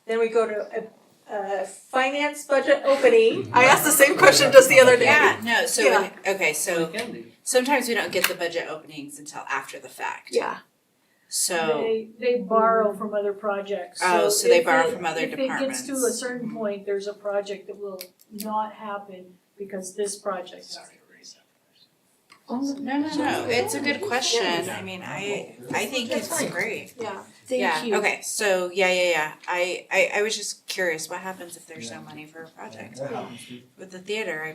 S4: Then we go to a finance budget opening. I asked the same question just the other day.
S11: Yeah, no, so,
S4: Yeah.
S11: okay,
S7: So
S11: so
S7: it can be.
S11: sometimes we don't get the budget openings until after the fact.
S4: Yeah,
S11: So,
S12: They borrow from other projects.
S11: Oh, so they
S12: if
S11: borrow
S12: it-
S11: from other
S12: If it gets to a
S11: departments.
S12: certain point, there's a project that will not happen because this project happened.
S11: no, it's a good question.
S6: Yeah.
S11: I mean, I think
S12: That's
S11: it's
S12: fine.
S11: great.
S4: yeah.
S11: Yeah, okay, so, yeah. I was just curious, what happens if there's no money for a project?
S5: That happens too.
S11: With the theater,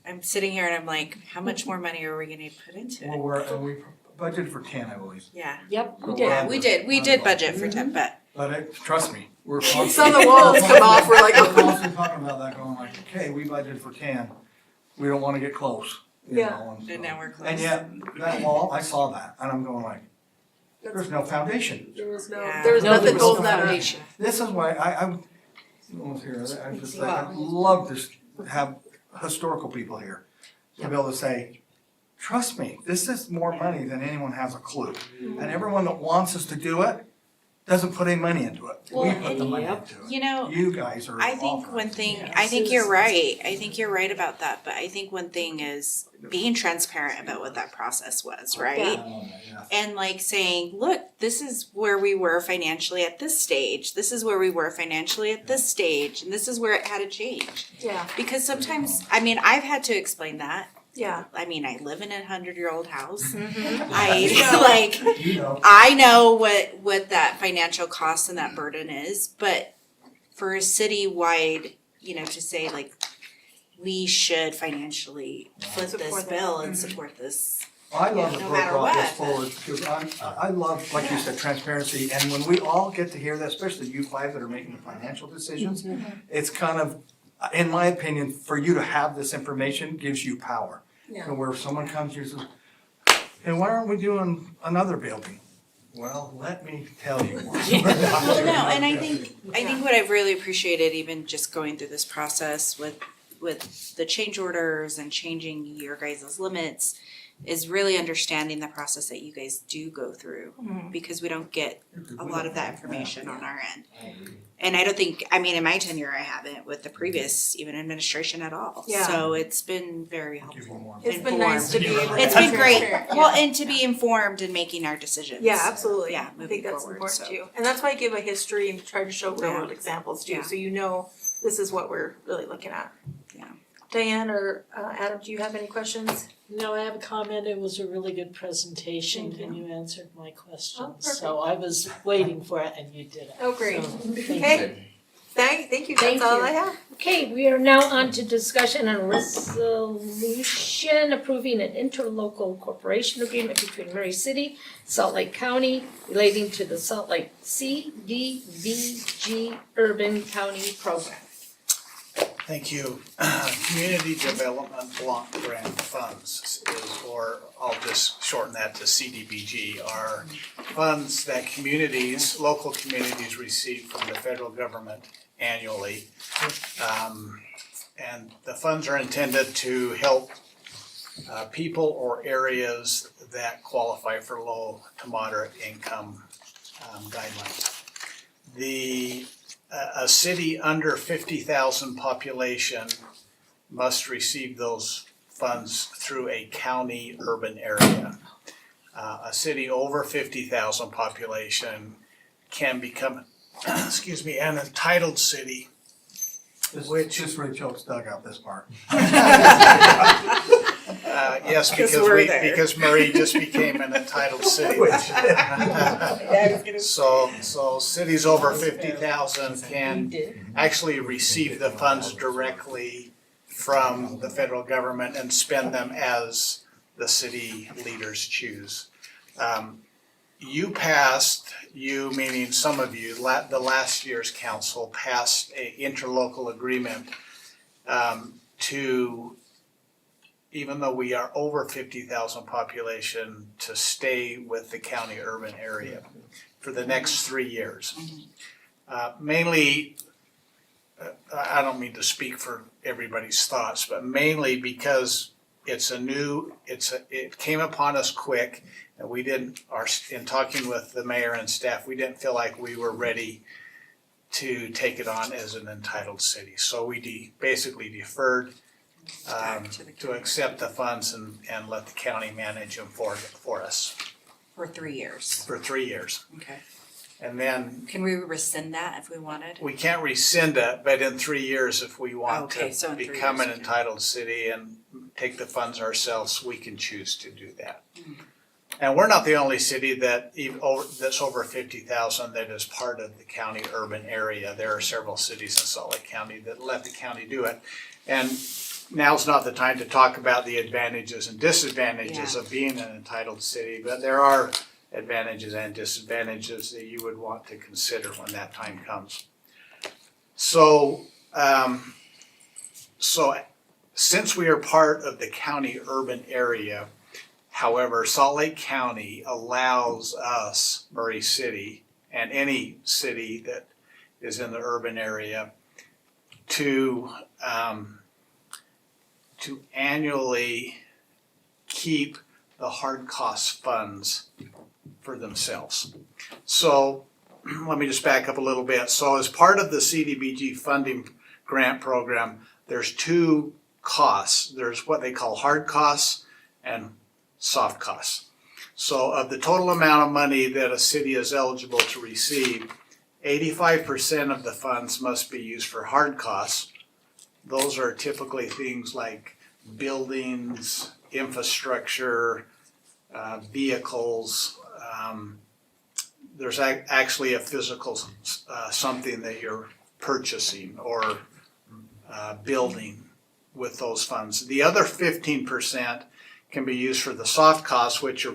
S11: I'm sitting here and I'm like, how much more money are we gonna put into
S5: Well,
S11: it?
S5: we budgeted for 10, I believe.
S11: Yeah,
S1: Yep, we
S11: yeah,
S1: did.
S11: we did budget for 10, but
S5: But trust me, we're
S4: Some
S5: constantly.
S4: of the walls come off, we're like,
S5: We're constantly talking about that, going like, okay, we budgeted for 10, we don't wanna get close, you
S4: Yeah.
S5: know, and so-
S11: now we're close.
S5: And yet, that wall, I saw that, and I'm going like, there's no foundation.
S4: there was
S11: Yeah.
S4: there was
S1: No,
S4: nothing
S1: there was
S4: holding
S1: no
S4: that up.
S1: foundation.
S5: This is why I'm almost here, I just say, I'd love to have historical people here to be able to say, trust me, this is more money than anyone has a clue. And everyone that wants us to do it doesn't put any money into it. We
S11: Well,
S5: put the money
S1: Yep.
S5: into it.
S11: you know,
S5: You guys are
S11: I think
S5: awful.
S11: one thing,
S1: Yeah.
S11: I think you're right, I think you're right about that, but I think one thing is being transparent about what that process was, right?
S5: Yeah.
S11: And like saying, look, this is where we were financially at this stage, this is where we were financially at this stage, and this is where it had to change.
S4: Yeah,
S11: Because sometimes, I mean, I've had to explain that,
S4: yeah.
S11: I mean, I live in a 100-year-old house.
S4: Mm-hmm.
S5: You know,
S11: I know what that financial cost and that burden is, but for a citywide, to say like, we should financially foot this
S4: Support that.
S11: bill and support this
S5: I love
S11: Yeah,
S5: that
S11: no
S5: Brooke
S11: matter
S5: brought this
S11: what.
S5: forward, because I love, like you said, transparency, and when we all get to hear that, especially you five that are making the financial decisions, it's kind of, in my opinion, for you to have this information gives you power.
S11: Yeah.
S5: So where someone comes to you and says, hey, why aren't we doing another building? Well, let me tell you why.
S11: Well, no, and I think what I've really appreciated, even just going through this process with the change orders and changing your guys' limits, is really understanding the process that you guys do go through, because we don't get a lot of that information on our end. And I don't think, I mean, in my tenure, I haven't with the previous even administration at all.
S4: Yeah.
S11: So it's been very helpful.
S4: It's been nice to be able to.
S11: It's been great.
S4: transparent, yeah.
S11: Well, and to be informed in making our decisions.
S4: Yeah, absolutely.
S11: Yeah,
S4: I think
S11: moving
S4: that's
S11: forward,
S4: important
S11: so.
S4: too. And that's why I give a history and try to show real
S11: Yeah.
S4: world examples too,
S11: Yeah.
S4: so you know this is what we're really looking at.
S11: Yeah.
S4: Diane or Adam, do you have any questions?
S10: No, I have a comment. It was a really good presentation
S4: Thank
S10: and you answered my questions.
S4: perfect.
S10: So I was waiting for it and you did it.
S4: Oh, great.
S10: So, thank you.
S4: Okay. Thank you,
S1: Thank
S4: that's all
S1: you.
S4: I have.
S1: Okay, we are now on to discussion on resolution approving an interlocal cooperation agreement between Murray City, Salt Lake County relating to the Salt Lake CDBG Urban County Program.
S13: Thank you. Community Development Block Grant Funds is, or I'll just shorten that to CDBG, are funds that communities, local communities receive from the federal government annually. And the funds are intended to help people or areas that qualify for low to moderate income guidelines. A city under 50,000 population must receive those funds through a county urban area. A city over 50,000 population can become, an entitled city.
S5: Just Ray Chokes dug out this part.
S13: Yes, because Murray just became an entitled city. So cities over 50,000 can actually receive the funds directly from the federal government and spend them as the city leaders choose. You meaning some of you, the last year's council passed a interlocal agreement to, even though we are over 50,000 population, to stay with the county urban area for the next 3 years. Mainly, I don't mean to speak for everybody's thoughts, but mainly because it came upon us quick, and we didn't, in talking with the mayor and staff, we didn't feel like we were ready to take it on as an entitled city. So we basically deferred to accept the funds and let the county manage them for us
S11: For 3 years.
S13: for 3 years.
S11: Okay.
S13: And then
S11: Can we rescind that if we wanted?
S13: we can't rescind it, but in 3 years, if we want
S11: Okay, so
S13: to
S11: in 3
S13: become
S11: years,
S13: an
S11: okay.
S13: entitled city and take the funds ourselves, we can choose to do that. And we're not the only city that's over 50,000 that is part of the county urban area. There are several cities in Salt Lake County that let the county do it. And now's not the time to talk about the advantages and disadvantages of being an entitled city, but there are advantages and disadvantages that you would want to consider when that time comes. So since we are part of the county urban area, however, Salt Lake County allows us, Murray City, and any city that is in the urban area, to annually keep the hard cost funds for themselves. So let me just back up a little bit. So as part of the CDBG funding grant program, there's two costs. There's what they call hard costs and soft costs. So of the total amount of money that a city is eligible to receive, 85% of the funds must be used for hard costs. Those are typically things like buildings, infrastructure, vehicles. There's actually a physical something that you're purchasing or building with those funds. The other 15% can be used for the soft costs, which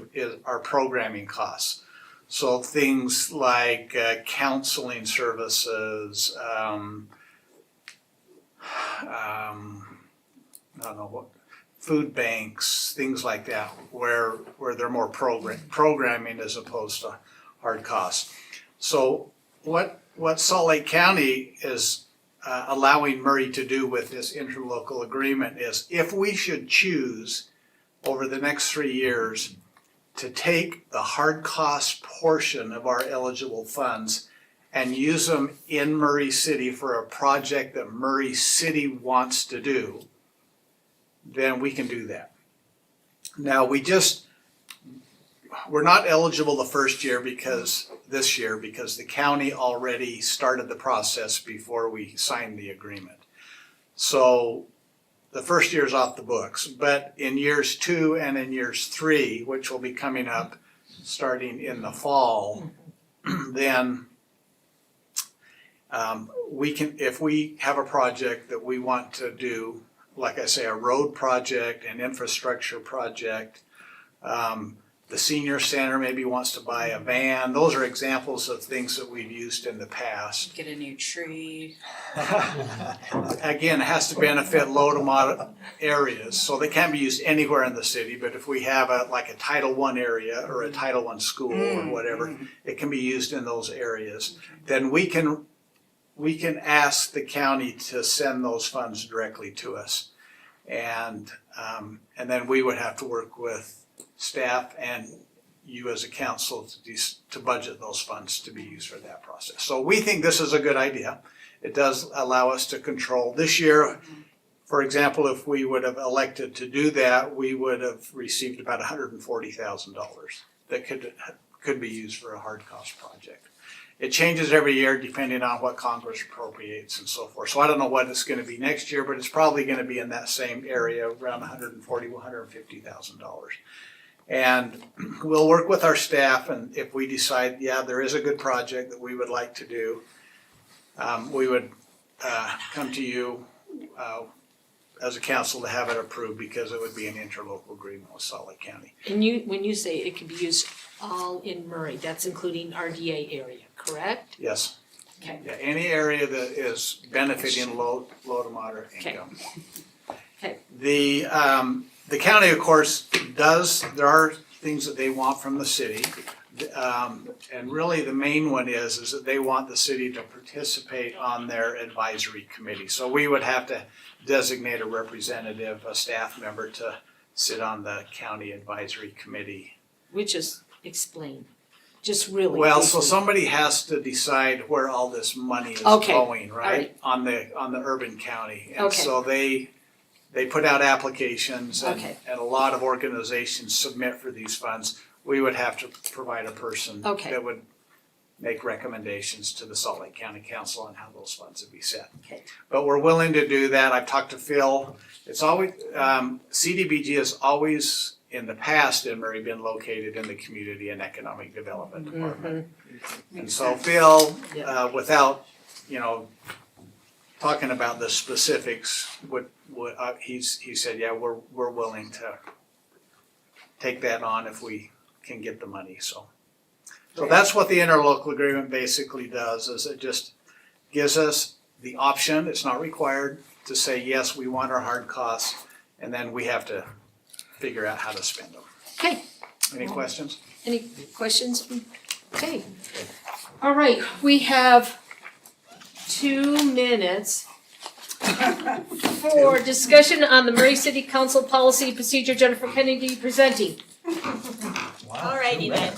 S13: are programming costs. So things like counseling services, I don't know what, food banks, things like that, where they're more programming as opposed to hard costs. So what Salt Lake County is allowing Murray to do with this interlocal agreement is, if we should choose over the next 3 years to take the hard cost portion of our eligible funds and use them in Murray City for a project that Murray City wants to do, then we can do that. Now, we're not eligible the first year because the county already started the process before we signed the agreement. So the first year is off the books, but in years 2 and in years 3, which will be coming up starting in the fall, then we can, if we have a project that we want to do, like I say, a road project, an infrastructure project, the senior center maybe wants to buy a van. Those are examples of things that we've used in the past.
S11: Get a new tree.
S13: Again, it has to benefit low to moderate areas, so they can't be used anywhere in the city, but if we have like a Title I area or a Title I school or whatever, it can be used in those areas. Then we can ask the county to send those funds directly to us. And then we would have to work with staff and you as a council to budget those funds to be used for that process. So we think this is a good idea. It does allow us to control. This year, for example, if we would have elected to do that, we would have received about $140,000 that could be used for a hard cost project. It changes every year depending on what Congress appropriates and so forth. So I don't know what it's going to be next year, but it's probably going to be in that same area, around $140,000 to $150,000. And we'll work with our staff, and if we decide, yeah, there is a good project that we would like to do, we would come to you as a council to have it approved, because it would be an interlocal agreement with Salt Lake County.
S1: And when you say it can be used all in Murray, that's including RDA area, correct?
S13: Yes.
S1: Okay.
S13: Yeah, any area that is benefiting low to moderate income.
S1: Okay.
S13: The county, of course, there are things that they want from the city. And really the main one is that they want the city to participate on their advisory committee. So we would have to designate a representative, a staff member, to sit on the county advisory committee.
S1: Which is, explain, just really.
S13: Well, so
S1: briefly.
S13: somebody has to decide where all this money is
S1: Okay.
S13: going,
S1: All
S13: right? On the urban county. And
S1: Okay.
S13: so they put out applications, and
S1: Okay.
S13: a lot of organizations submit for these funds. We would have to provide a person
S1: Okay.
S13: that would make recommendations to the Salt Lake County Council on how those funds would be set.
S1: Okay.
S13: But we're willing to do that. I've talked to Phil. It's always, CDBG has always, in the past, in Murray, been located in the Community and Economic Development Department. And so Phil, without, talking about the specifics, he said, yeah, we're willing to take that on if we can get the money, so that's what the interlocal agreement basically does, is it just gives us the option, it's not required, to say, yes, we want our hard costs, and then we have to figure out how to spend them.
S1: Okay.
S13: Any questions?
S1: Any questions? Okay. All right, we have 2 minutes for discussion on the Murray City Council Policy Procedure. Jennifer Kennedy presenting.
S14: Alrighty then.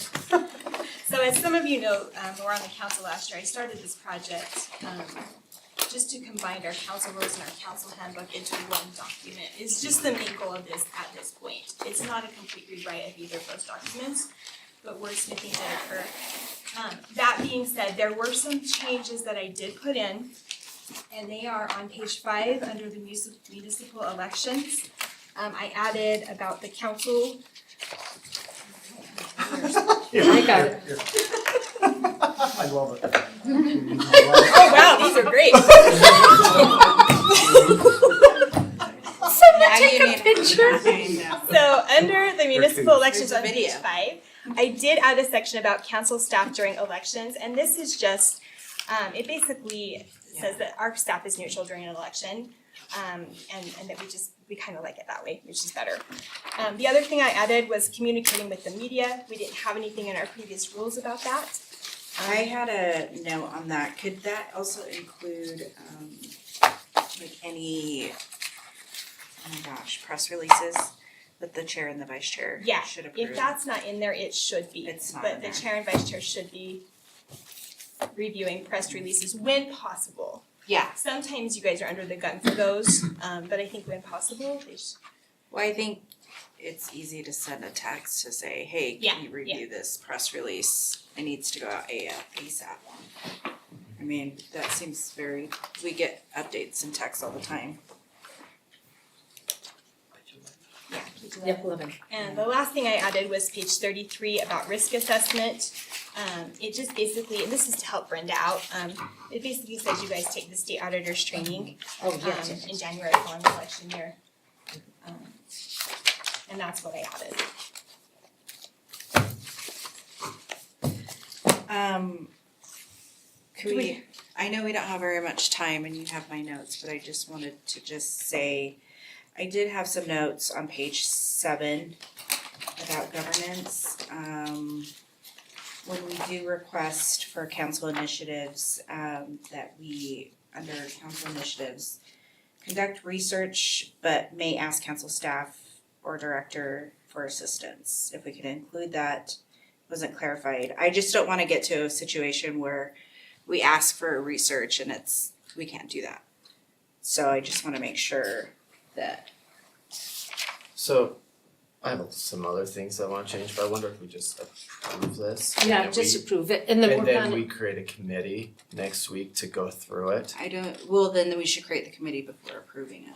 S14: So as some of you know, who were on the council last year, I started this project just to combine our council rules and our council handbook into one document. It's just the main goal of this at this point. It's not a complete rewrite of either of those documents, but wordsmithing did occur. That being said, there were some changes that I did put in, and they are on page 5 under the municipal elections. I added about the council.
S1: I got it.
S5: I love it.
S14: Oh wow, these are great.
S11: Now you need
S1: picture.
S14: So under the municipal elections
S11: There's
S14: on
S11: a
S14: page
S11: video.
S14: 5, I did add a section about council staff during elections, and this is just, it basically says that our staff is neutral during an election, and that we kind of like it that way, which is better. The other thing I added was communicating with the media. We didn't have anything in our previous rules about that.
S11: I had a note on that. Could that also include, like any, oh my gosh, press releases that the chair and the vice chair
S14: Yeah,
S11: should approve?
S14: if that's not in there, it should be.
S11: It's not
S14: But
S11: in
S14: the
S11: there.
S14: chair and vice chair should be reviewing press releases when possible.
S11: Yeah,
S14: Sometimes you guys are under the gun for those, but I think when possible, they should.
S11: well, I think it's easy to send a text to say, hey,
S14: Yeah,
S11: can you review this press release? It needs to go out ASAP. I mean, that seems very, we get updates and texts all the time.
S14: Yeah, keep to that.
S1: Yep, 11.
S14: And the last thing I added was page 33 about risk assessment. It just basically, and this is to help Brenda out, it basically says you guys take the state auditor's training
S1: Oh, yes.
S14: in January following the election year. And that's what I added.
S11: Could we, I know we don't have very much time and you have my notes, but I just wanted to just say, I did have some notes on page 7 about governance. When we do request for council initiatives, that we, under council initiatives, conduct research, but may ask council staff or director for assistance. If we could include that, wasn't clarified. I just don't wanna get to a situation where we ask for research and we can't do that. So I just wanna make sure that,
S15: So, I have some other things I wanna change, but I wonder if we just approve this. and
S1: Yeah,
S15: then
S1: just
S15: we-
S1: approve it and then
S15: And
S1: work
S15: then
S1: on
S15: we
S1: it.
S15: create a committee next week to go through it.
S11: well, then we should create the committee before approving it.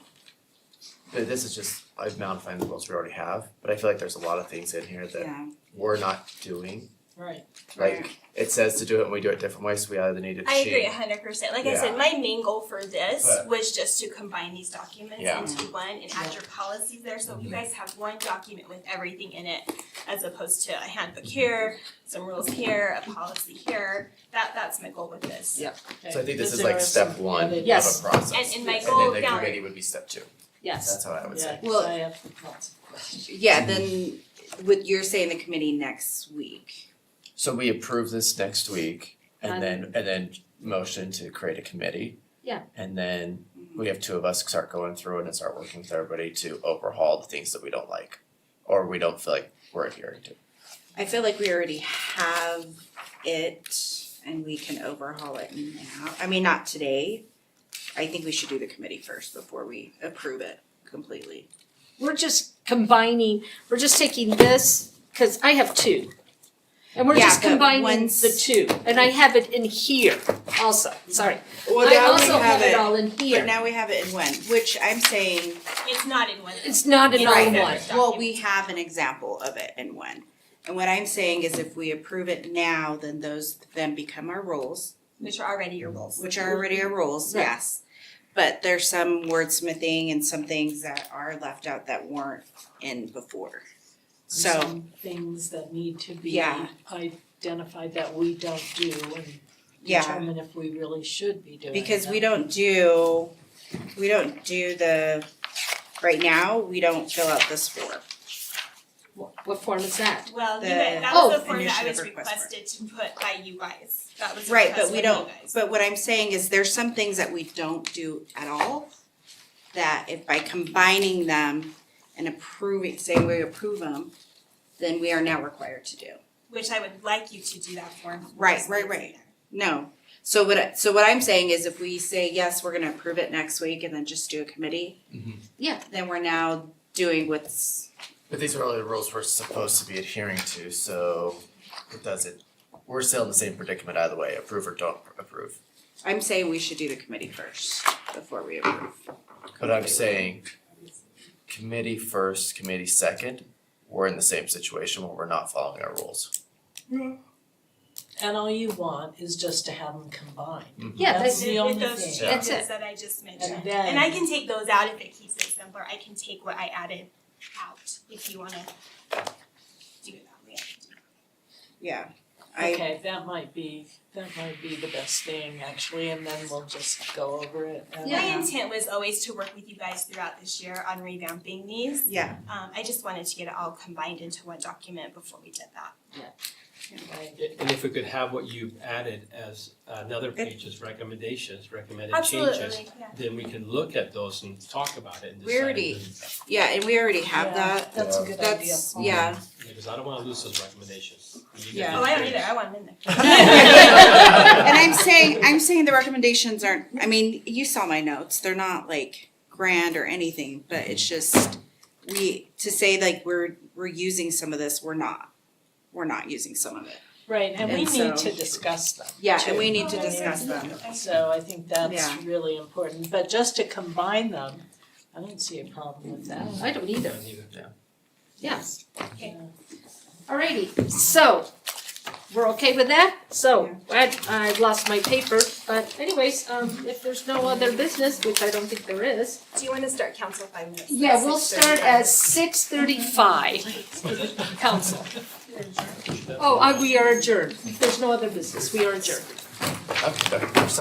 S15: But this is just, I'm modifying the rules we already have, but I feel like there's a lot of things in here that
S11: Yeah,
S15: we're not doing.
S10: Right.
S15: Like, it says to do it and we do it different ways, so we either need to
S14: I agree
S15: change.
S14: 100%. Like I
S15: Yeah.
S14: said, my main goal for this
S15: But-
S14: was just to combine these documents
S15: Yeah.
S14: into one and add your policies there, so you guys have one document with everything in it, as opposed to a handbook here, some rules here, a policy here. That's my goal with this.
S1: Yeah.
S15: So I think this
S10: Is
S15: is like
S10: there
S15: step
S10: some
S15: one of a
S10: edit-
S1: Yes.
S15: process.
S14: And my goal
S15: And then the
S14: down-
S15: committee would be step 2.
S1: Yes.
S15: That's how I would say.
S10: Yeah, 'cause
S11: Well-
S10: I have lots of questions.
S11: yeah, then you're saying the committee next week.
S15: So we approve this next week and then motion to create a committee.
S1: Yeah.
S15: And then we have 2 of us start going through it and start working with everybody to overhaul the things that we don't like or we don't feel like we're adhering to.
S11: I feel like we already have it and we can overhaul it now. I mean, not today. I think we should do the committee first before we approve it completely.
S1: We're just combining, we're just taking this, cause I have 2. And we're
S11: Yeah,
S1: just
S11: but
S1: combining
S11: once-
S1: the 2, and I have it in here also, sorry.
S11: Well,
S1: I
S11: now we
S1: also have it all in
S11: But
S1: here.
S11: now we have it in one, which I'm saying,
S14: It's not in one.
S1: It's not in
S14: It's
S1: all
S14: in
S1: one.
S14: separate
S11: well, we have an example of it in one. And what I'm saying is if we approve it now, then those then become our rules,
S14: Which are already your rules.
S11: which are already our rules,
S1: Right.
S11: yes. But there's some wordsmithing and some things that are left out that weren't in before. So,
S10: Some things that need to be
S11: Yeah.
S10: identified that we don't do and
S11: yeah,
S10: determine if we really should be doing
S11: because
S10: them.
S11: we don't do the, right now, we don't fill out this form.
S1: What form is that?
S14: Well,
S11: The-
S14: that was the
S11: Oh,
S14: form that I was
S11: initiative request form.
S14: requested to put by you guys. That was a
S11: Right,
S14: request
S11: but we
S14: from you
S11: don't,
S14: guys.
S11: but what I'm saying is there's some things that we don't do at all. That if by combining them and approving, saying we approve them, then we are now required to do.
S14: Which I would like you to do that form.
S11: Right. No, so what I'm saying is if we say, yes, we're gonna approve it next week and then just do a committee.
S1: Yeah.
S11: Then we're now doing what's,
S15: But these are all the rules we're supposed to be adhering to, so we're still in the same predicament either way, approve or don't approve.
S11: I'm saying we should do the committee first before we approve.
S15: But I'm saying committee first, committee second, we're in the same situation where we're not following our rules.
S10: And all you want is just to have them combined.
S1: Yeah,
S10: That's
S1: that's,
S10: the
S14: With
S10: only
S14: those
S10: thing.
S1: That's
S14: changes
S1: it.
S14: that I just mentioned.
S10: And then-
S14: And I can take those out if it keeps it simpler. I can take what I added out if you wanna do it that way.
S11: Yeah, I,
S10: Okay, that might be the best thing actually, and then we'll just go over it. And-
S14: My intent was always to work with you guys throughout this year on revamping these.
S11: yeah,
S14: I just wanted to get it all combined into one document before we did that.
S6: And if we could have what you've added as another page as recommendations, recommended changes,
S14: Absolutely, yeah.
S6: then we can look at those and talk about it and decide.
S11: We already yeah, and we already have
S10: Yeah,
S11: that.
S10: That's a good idea.
S11: That's,
S10: Paul.
S11: yeah.
S6: Because I don't wanna lose those recommendations. You get
S11: Yeah.
S14: Oh, I don't
S6: these
S14: either, I
S6: things.
S14: want them in there.
S11: And I'm saying the recommendations aren't, I mean, you saw my notes, they're not like grand or anything, but it's just, to say like we're using some of this, we're not using some of it.
S10: Right, and we
S11: And
S10: need
S11: so-
S10: to discuss them.
S11: Yeah,
S10: too.
S11: and we need to
S14: Oh,
S11: discuss
S14: yeah.
S11: them.
S10: So I think that's
S11: Yeah.
S10: really important, but just to combine them, I don't see a problem with that.
S1: I don't either.
S6: Neither.
S1: Yes.
S14: Okay.
S1: Alrighty, so, we're okay with that? So, I lost my paper, but anyways, if there's no other business, which I don't think there is.
S14: Do you wanna start council 5 minutes?
S1: Yeah, we'll start at 6:35. Council. Oh, we are adjourned. If there's no other business, we are adjourned.
S15: Okay.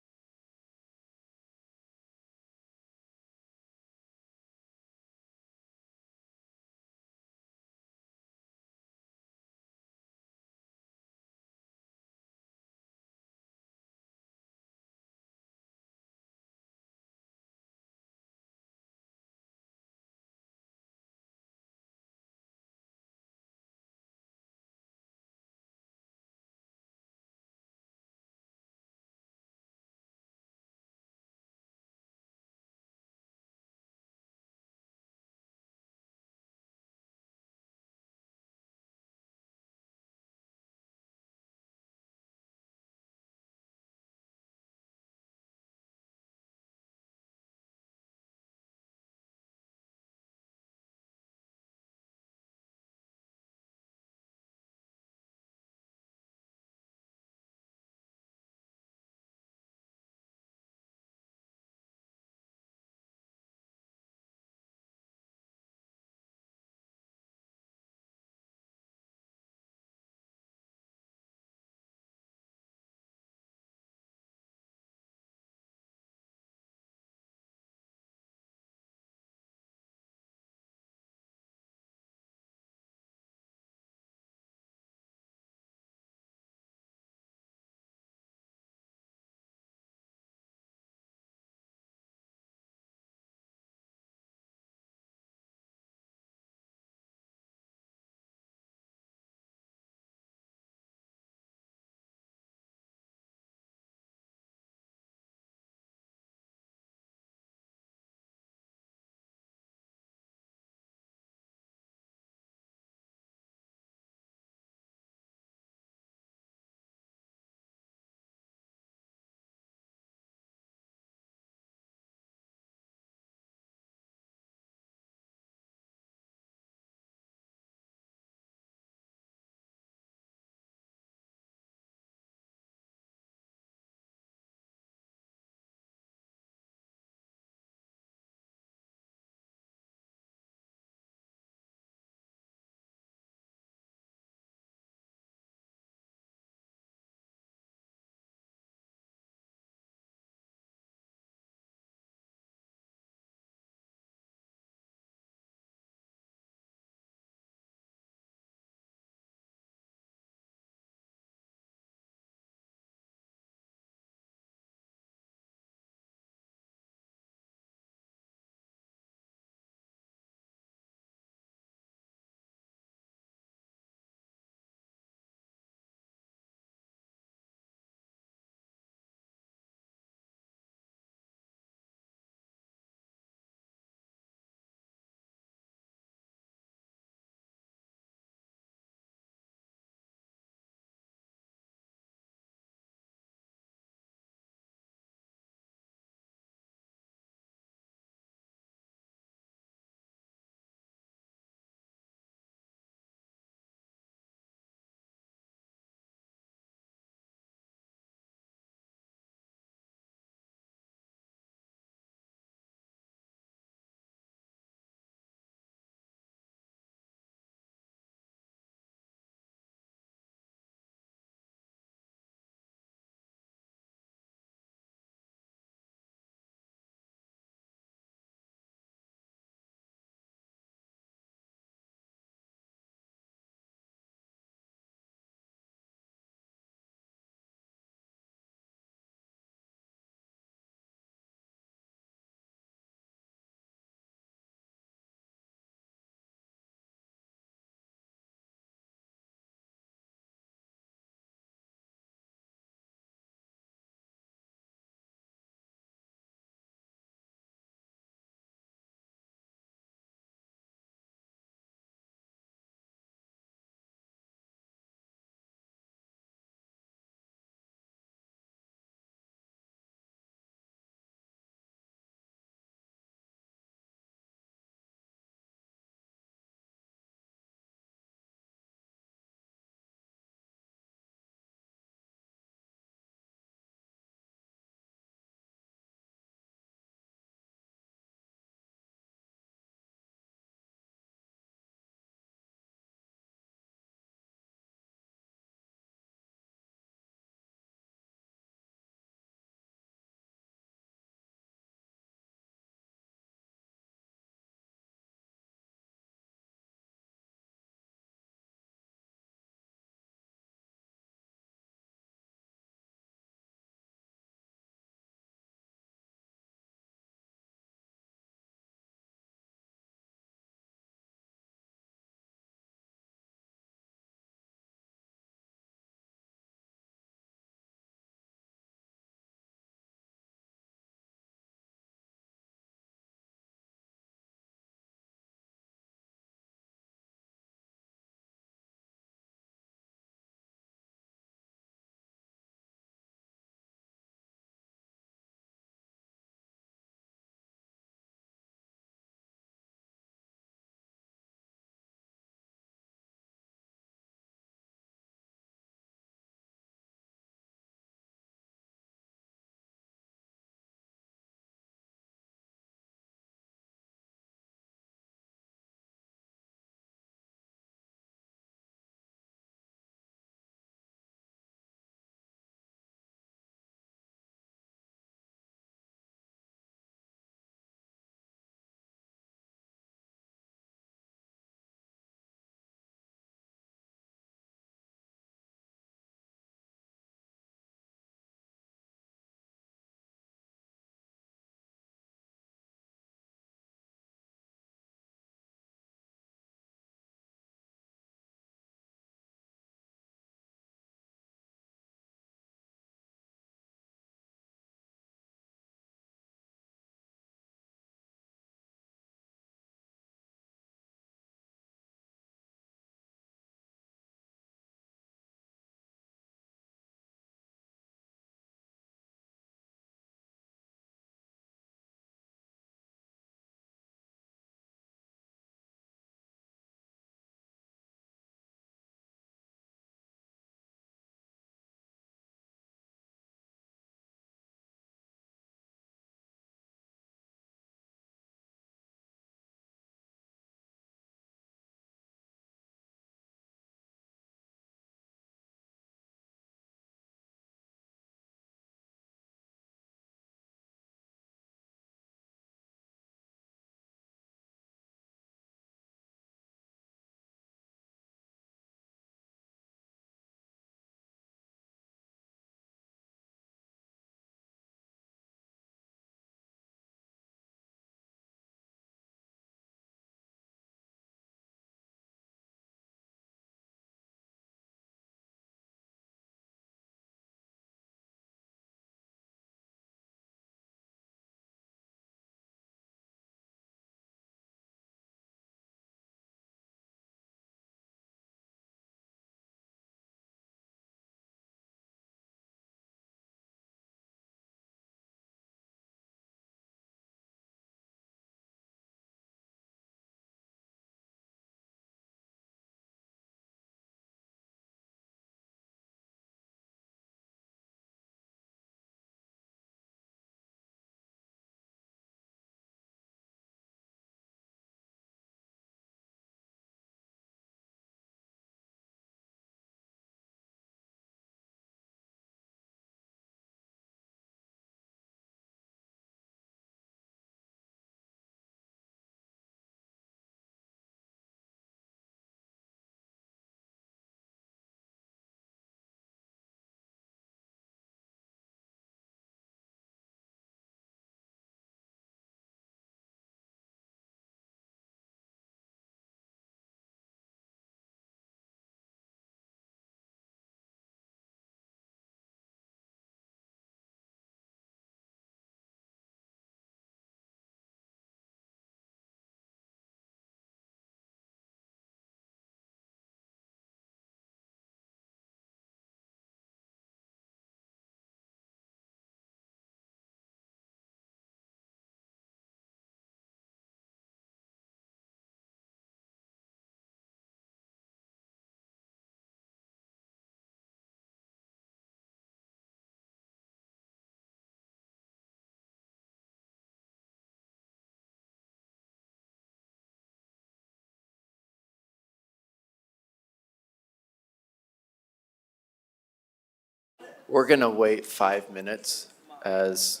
S15: We're gonna wait 5 minutes as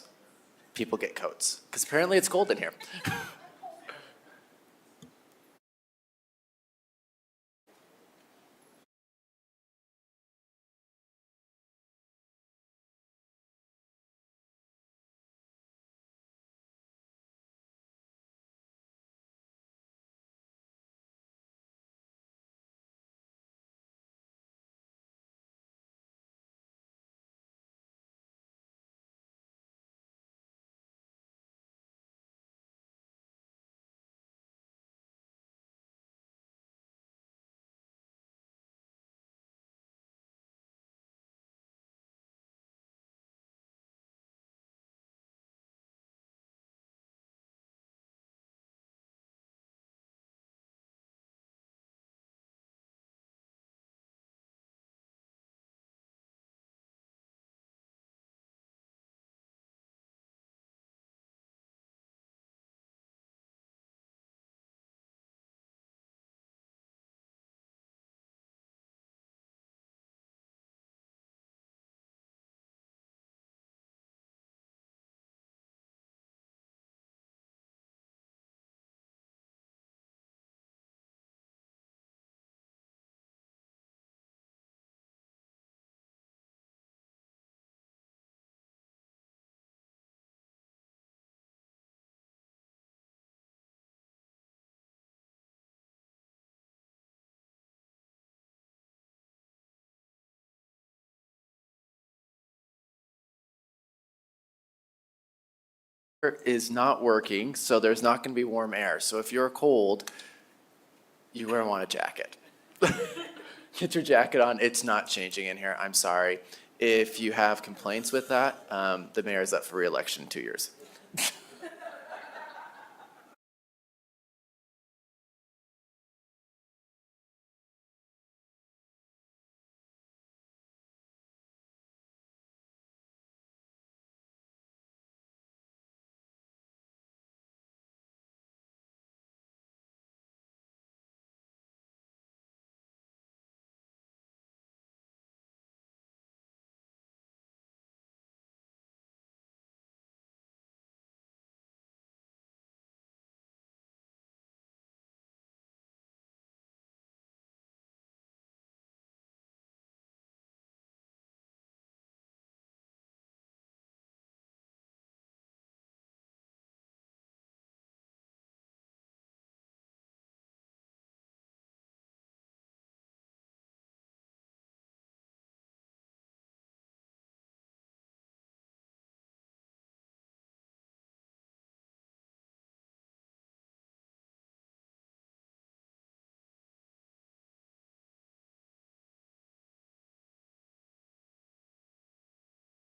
S15: people get coats, because apparently it's cold in here. Is not working, so there's not gonna be warm air. So if you're cold, you're gonna want a jacket. Get your jacket on. It's not changing in here. I'm sorry. If you have complaints with that, the mayor is up for re-election in 2 years.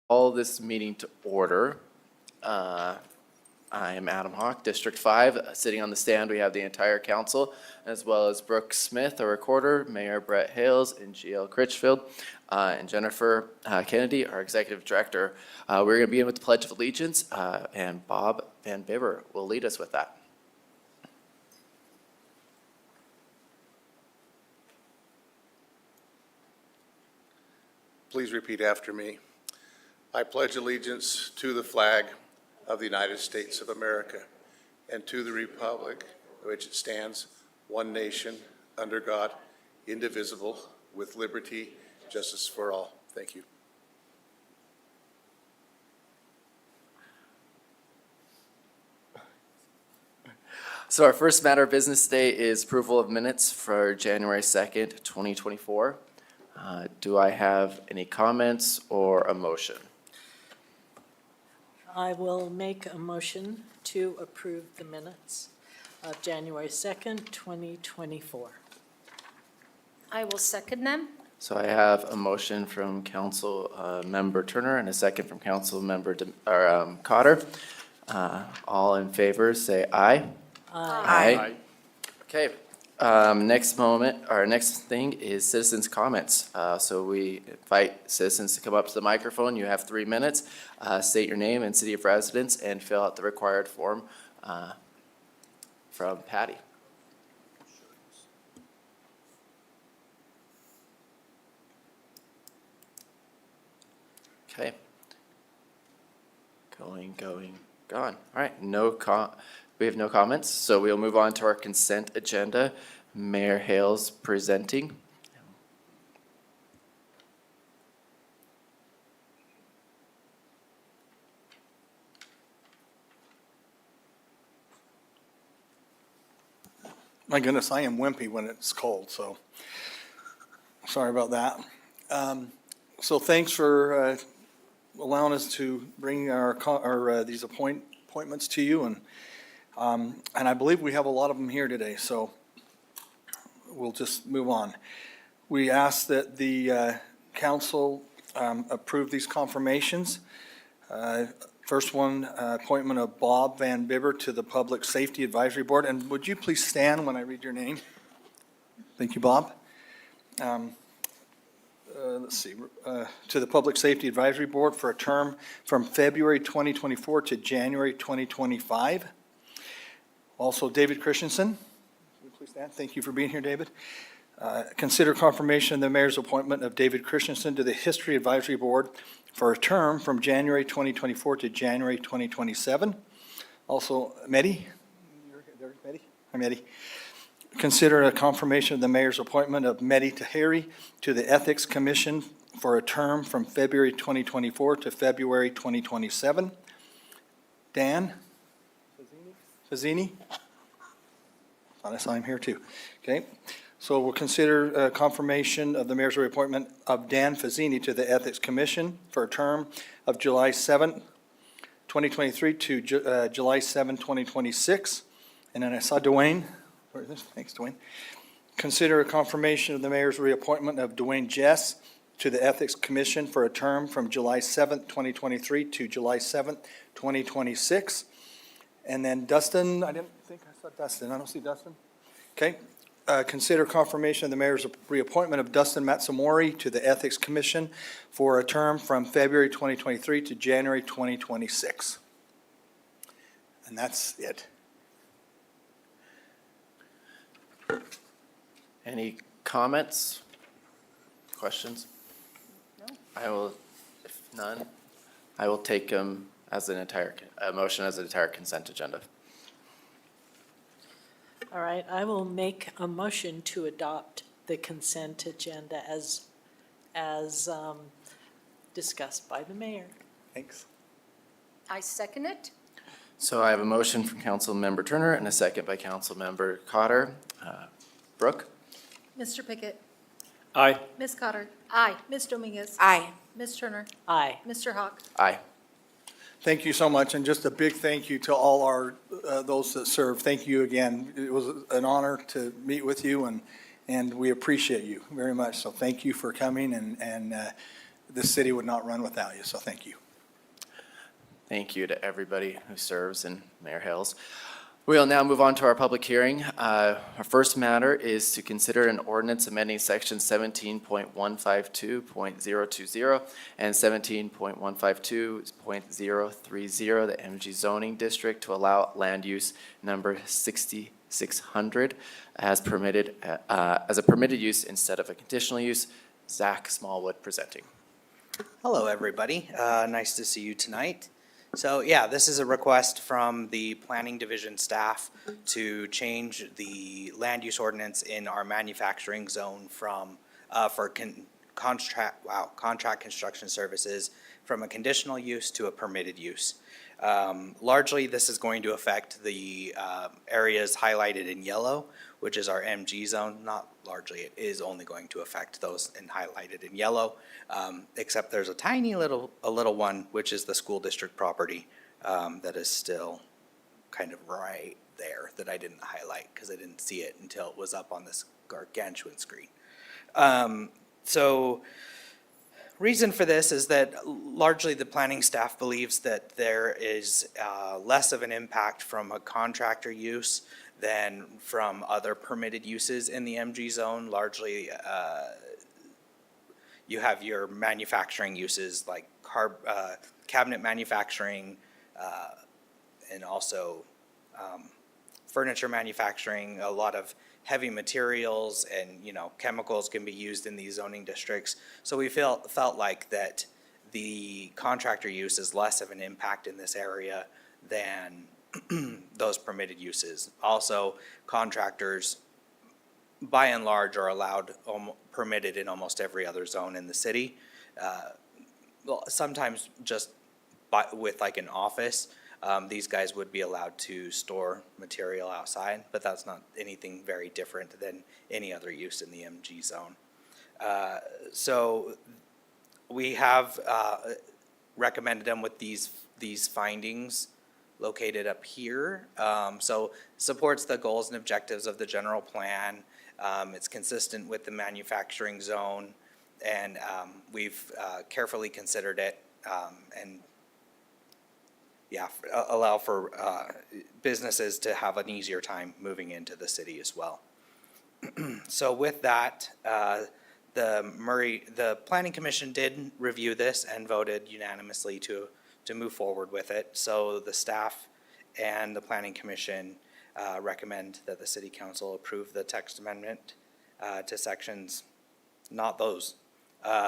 S15: Call this meeting to order. I am Adam Hawk, District 5. Sitting on the stand, we have the entire council, as well as Brooke Smith, our recorder, Mayor Brett Hales, and GL Critchfield, and Jennifer Kennedy, our executive director. We're going to begin with the Pledge of Allegiance, and Bob Van Bibber will lead us with that.
S16: Please repeat after me. I pledge allegiance to the flag of the United States of America and to the republic which it stands, one nation, under God, indivisible, with liberty, justice for all. Thank you.
S15: So our first matter of business today is approval of minutes for January 2nd, 2024. Do I have any comments or a motion?
S10: I will make a motion to approve the minutes of January 2nd, 2024.
S1: I will second them.
S15: So I have a motion from Council Member Turner and a second from Council Member Cotter. All in favor, say aye. Aye. Okay. Next thing is citizens' comments. So we invite citizens to come up to the microphone. You have 3 minutes. State your name and city of residence and fill out the required form from Patty. Okay. Going, gone. All right, we have no comments, so we'll move on to our consent agenda. Mayor Hales presenting.
S5: My goodness, I am wimpy when it's cold, so sorry about that. So thanks for allowing us to bring these appointments to you, and I believe we have a lot of them here today, so we'll just move on. We ask that the council approve these confirmations. First one, appointment of Bob Van Bibber to the Public Safety Advisory Board. And would you please stand when I read your name? Thank you, Bob. Let's see, to the Public Safety Advisory Board for a term from February 2024 to January 2025. Also, David Christensen. Would you please stand? Thank you for being here, David. Consider confirmation of the mayor's appointment of David Christensen to the History Advisory Board for a term from January 2024 to January 2027. Also, Mehdi. Hi, Mehdi. Consider a confirmation of the mayor's appointment of Mehdi Tahiri to the Ethics Commission for a term from February 2024 to February 2027. Dan Fazzini. Thought I saw him here too. Okay. So we'll consider confirmation of the mayor's reappointment of Dan Fazzini to the Ethics Commission for a term of July 7, 2023 to July 7, 2026. And then I saw Dwayne. Where is this? Thanks, Dwayne. Consider a confirmation of the mayor's reappointment of Dwayne Jess to the Ethics Commission for a term from July 7, 2023 to July 7, 2026. And then Dustin, I didn't think I saw Dustin. I don't see Dustin. Okay. Consider confirmation of the mayor's reappointment of Dustin Matsumori to the Ethics Commission for a term from February 2023 to January 2026. And that's it.
S15: Any comments? Questions? No. I will, if none, I will take them as a motion as an entire consent agenda.
S10: All right, I will make a motion to adopt the consent agenda as discussed by the mayor.
S5: Thanks.
S1: I second it.
S15: So I have a motion from Councilmember Turner and a second by Councilmember Cotter. Brooke?
S4: Mr. Pickett?
S6: Aye.
S4: Ms. Cotter?
S1: Aye.
S4: Ms. Dominguez?
S11: Aye.
S4: Ms. Turner?
S10: Aye.
S4: Mr. Hawk?
S15: Aye.
S5: Thank you so much, and just a big thank you to all our, those that serve. Thank you again. It was an honor to meet with you, and we appreciate you very much. So thank you for coming, and this city would not run without you, so thank you.
S15: Thank you to everybody who serves in Mayor Hales. We'll now move on to our public hearing. Our first matter is to consider an ordinance amending section 17.152.020 and 17.152.030, the MG zoning district, to allow land use number 6600 as permitted, as a permitted use instead of a conditional use. Zach Smallwood presenting.
S17: Hello, everybody. Nice to see you tonight. So yeah, this is a request from the Planning Division staff to change the land use ordinance in our manufacturing zone from, for contract construction services from a conditional use to a permitted use. Largely, this is going to affect the areas highlighted in yellow, which is our MG zone. Not largely, it is only going to affect those highlighted in yellow, except there's a tiny little one, which is the school district property that is still kind of right there that I didn't highlight because I didn't see it until it was up on this gargantuan screen. So reason for this is that largely the planning staff believes that there is less of an impact from a contractor use than from other permitted uses in the MG zone. Largely, you have your manufacturing uses like cabinet manufacturing and also furniture manufacturing. A lot of heavy materials and chemicals can be used in these zoning districts. So we felt like that the contractor use is less of an impact in this area than those permitted uses. Also, contractors, by and large, are allowed, permitted in almost every other zone in the city. Well, sometimes just with like an office, these guys would be allowed to store material outside, but that's not anything very different than any other use in the MG zone. So we have recommended them with these findings located up here. So supports the goals and objectives of the general plan. It's consistent with the manufacturing zone, and we've carefully considered it, and allow for businesses to have an easier time moving into the city as well. So with that, the Planning Commission did review this and voted unanimously to move forward with it. So the staff and the Planning Commission recommend that the City Council approve the text amendment to sections, not those,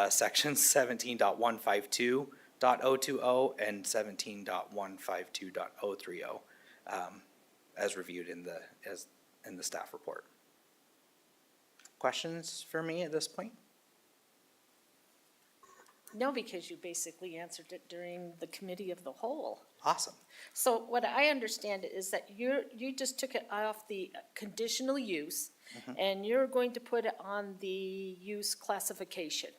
S17: sections 17.152.020 and 17.152.030, as reviewed in the staff report. Questions for me at this point?
S1: No, because you basically answered it during the committee of the whole.
S17: Awesome.
S1: So what I understand is that you just took it off the conditional use, and you're going to put it on the use classification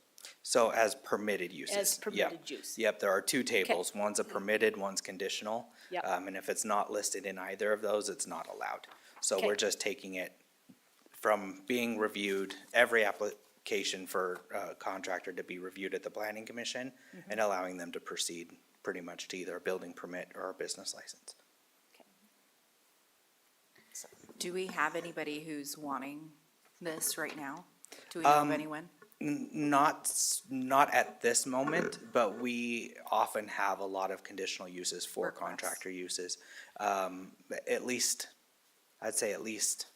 S17: So as permitted uses.
S1: as permitted
S17: Yep.
S1: use.
S17: Yep, there are two tables. One's a permitted, one's conditional.
S1: Yep.
S17: And if it's not listed in either of those, it's not allowed. So
S1: Okay.
S17: we're just taking it from being reviewed, every application for a contractor to be reviewed at the Planning Commission and allowing them to proceed pretty much to either a building permit or a business license.
S11: Do we have anybody who's wanting this right now? Do we know of anyone?
S17: Not at this moment, but we often have a lot of conditional uses for
S11: Requests.
S17: contractor uses. At least, I'd say at least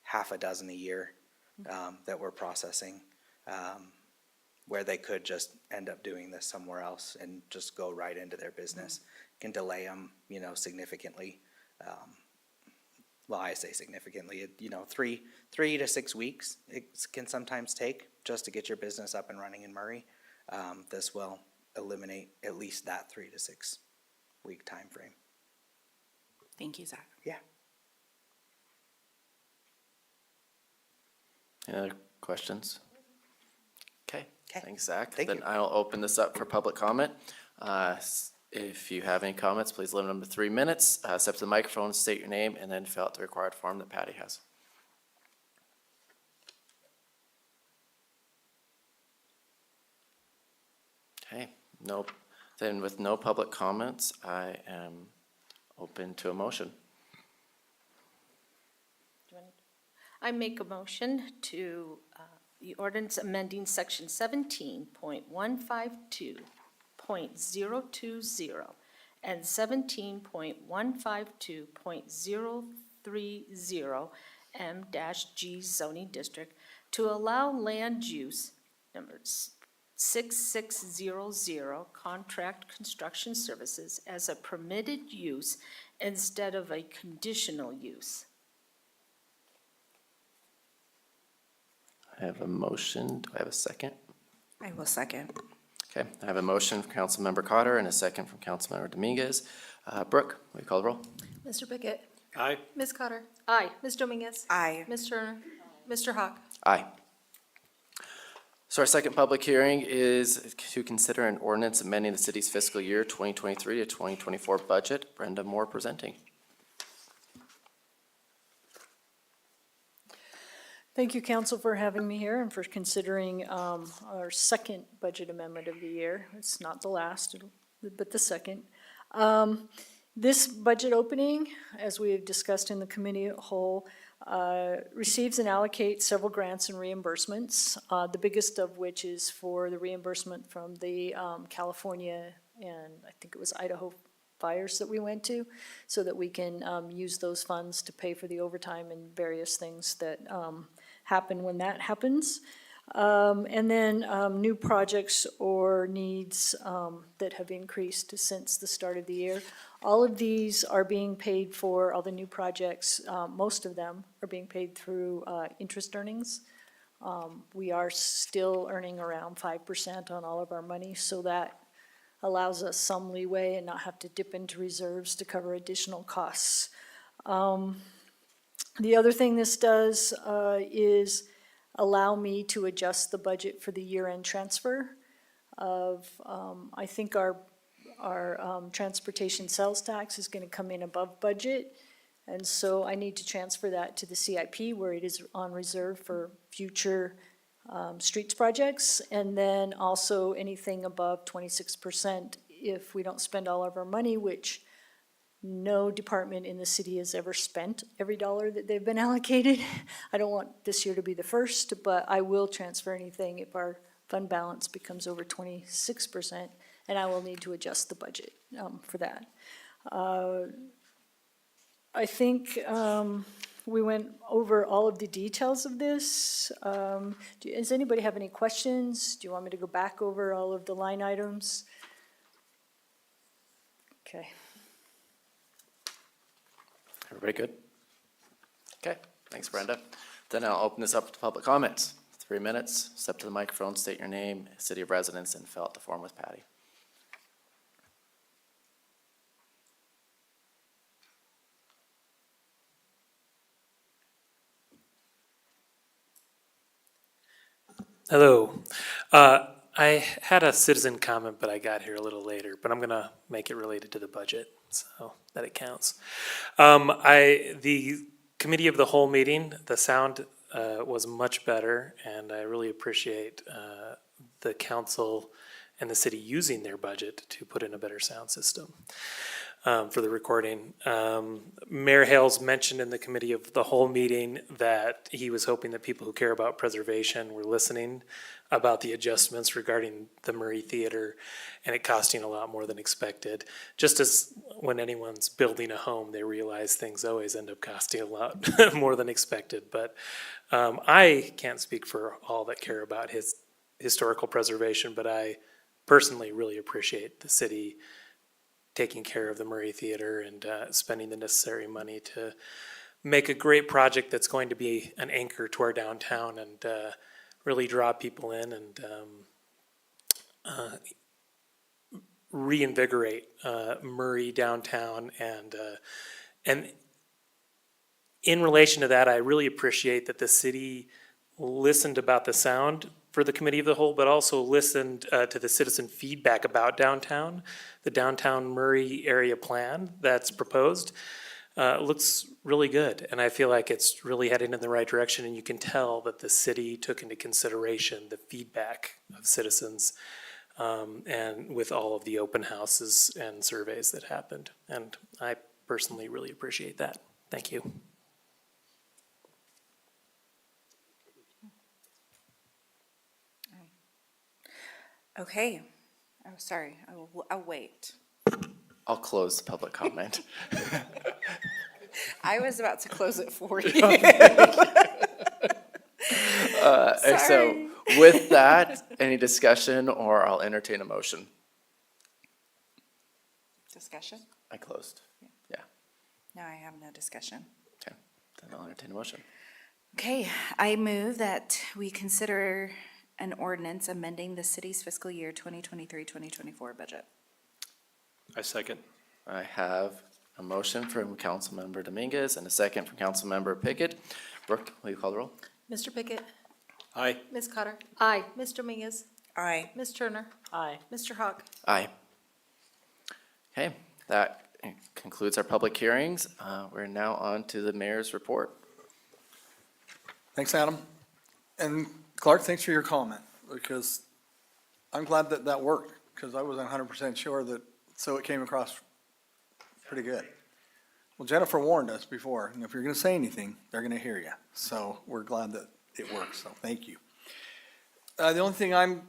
S17: half a dozen a year, that we're processing, where they could just end up doing this somewhere else and just go right into their business. Can delay them, significantly. Well, I say significantly, 3 to 6 weeks it can sometimes take just to get your business up and running in Murray. This will eliminate at least that 3 to 6 week time frame.
S11: Thank you, Zach.
S17: Yeah.
S15: Any other questions? Okay,
S17: Okay.
S15: thanks, Zach.
S17: Thank
S15: Then
S17: you.
S15: I'll open this up for public comment. If you have any comments, please limit them to 3 minutes. Step to the microphone, state your name, and then fill out the required form that Patty has. Okay, then with no public comments, I am open to a motion.
S1: I make a motion to the ordinance amending section 17.152.020 and 17.152.030 M-G zoning district to allow land use number 6600 contract construction services as a permitted use instead of a conditional use.
S15: I have a motion. Do I have a second?
S11: I will second.
S15: Okay, I have a motion from Councilmember Cotter and a second from Councilmember Dominguez. Brooke, will you call the roll?
S4: Mr. Pickett?
S9: Aye.
S4: Ms. Cotter?
S1: Aye.
S4: Ms. Dominguez?
S11: Aye.
S4: Ms. Turner? Mr. Hawk?
S15: Aye. So our second public hearing is to consider an ordinance amending the city's fiscal year 2023 to 2024 budget. Brenda Moore presenting.
S12: Thank you, council, for having me here and for considering our second budget amendment of the year. It's not the last, but the second. This budget opening, as we have discussed in the committee at whole, receives and allocates several grants and reimbursements, the biggest of which is for the reimbursement from the California and I think it was Idaho fires that we went to, so that we can use those funds to pay for the overtime and various things that happen when that happens. And then new projects or needs that have increased since the start of the year. All of these are being paid for, all the new projects, most of them are being paid through interest earnings. We are still earning around 5% on all of our money, so that allows us some leeway and not have to dip into reserves to cover additional costs. The other thing this does is allow me to adjust the budget for the year-end transfer of, I think our transportation sales tax is gonna come in above budget. And so I need to transfer that to the CIP where it is on reserve for future streets projects. And then also anything above 26% if we don't spend all of our money, which no department in the city has ever spent every dollar that they've been allocated. I don't want this year to be the first, but I will transfer anything if our fund balance becomes over 26%, and I will need to adjust the budget for that. I think we went over all of the details of this. Does anybody have any questions? Do you want me to go back over all of the line items? Okay.
S15: Everybody good? Okay, thanks Brenda. Then I'll open this up to public comments. 3 minutes, step to the microphone, state your name, city of residence, and fill out the form with Patty.
S18: Hello. I had a citizen comment, but I got here a little later, but I'm gonna make it related to the budget, so that it counts. The committee of the whole meeting, the sound was much better, and I really appreciate the council and the city using their budget to put in a better sound system for the recording. Mayor Hales mentioned in the committee of the whole meeting that he was hoping that people who care about preservation were listening about the adjustments regarding the Murray Theater and it costing a lot more than expected. Just as when anyone's building a home, they realize things always end up costing a lot more than expected. But I can't speak for all that care about his historical preservation, but I personally really appreciate the city taking care of the Murray Theater and spending the necessary money to make a great project that's going to be an anchor to our downtown and really draw people in and reinvigorate Murray downtown. And in relation to that, I really appreciate that the city listened about the sound for the committee of the whole, but also listened to the citizen feedback about downtown. The downtown Murray area plan that's proposed looks really good, and I feel like it's really heading in the right direction, and you can tell that the city took into consideration the feedback of citizens and with all of the open houses and surveys that happened. And I personally really appreciate that. Thank you.
S11: Okay, oh, sorry, I'll wait.
S15: I'll close the public comment.
S11: I was about to close it for you.
S15: So with that, any discussion or I'll entertain a motion?
S11: Discussion?
S15: I closed. Yeah,
S11: No, I have no discussion.
S15: okay, then I'll entertain a motion.
S11: Okay, I move that we consider an ordinance amending the city's fiscal year 2023-2024 budget.
S6: I second.
S15: I have a motion from Councilmember Dominguez and a second from Councilmember Pickett. Brooke, will you call the roll?
S4: Mr. Pickett?
S6: Aye.
S4: Ms. Cotter?
S1: Aye.
S4: Ms. Dominguez?
S11: Aye.
S4: Ms. Turner?
S10: Aye.
S4: Mr. Hawk?
S15: Aye. Okay, that concludes our public hearings. We're now on to the mayor's report.
S5: Thanks, Adam. And Clark, thanks for your comment, because I'm glad that that worked, because I wasn't 100% sure that, so it came across pretty good. Well, Jennifer warned us before, and if you're going to say anything, they're going to hear you. So we're glad that it works, so thank you. The only thing I'm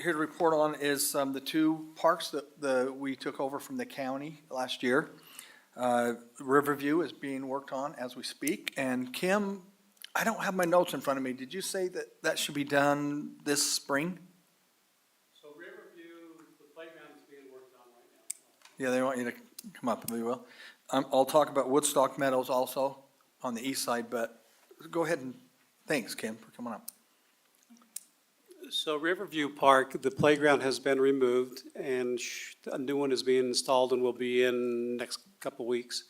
S5: here to report on is the two parks that we took over from the county last year. Riverview is being worked on as we speak, and Kim I don't have my notes in front of me. Did you say that that should be done this spring?
S9: So Riverview, the playground's being worked on right now.
S5: Yeah, they want you to come up, if you will. I'll talk about Woodstock Meadows also on the east side, but go ahead and, thanks, Kim, for coming up.
S9: So Riverview Park, the playground has been removed and a new one is being installed and will be in next couple weeks.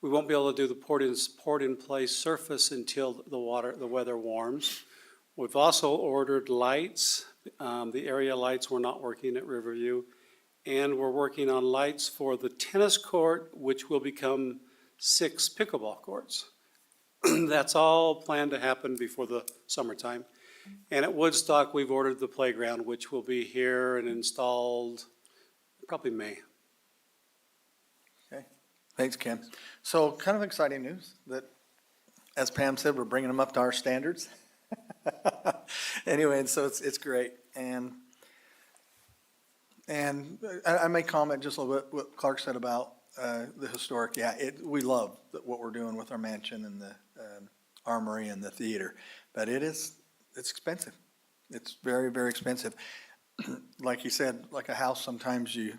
S9: We won't be able to do the pour-in-place surface until the weather warms. We've also ordered lights. The area lights were not working at Riverview. And we're working on lights for the tennis court, which will become 6 pickleball courts. That's all planned to happen before the summertime. And at Woodstock, we've ordered the playground, which will be here and installed probably May.
S5: Thanks, Kim. So kind of exciting news that, as Pam said, we're bringing them up to our standards. Anyway, and so it's great. And I may comment just a little bit what Clark said about the historic. Yeah, we love what we're doing with our mansion and the armory and the theater, but it's expensive. It's very, very expensive. Like you said, like a house, sometimes you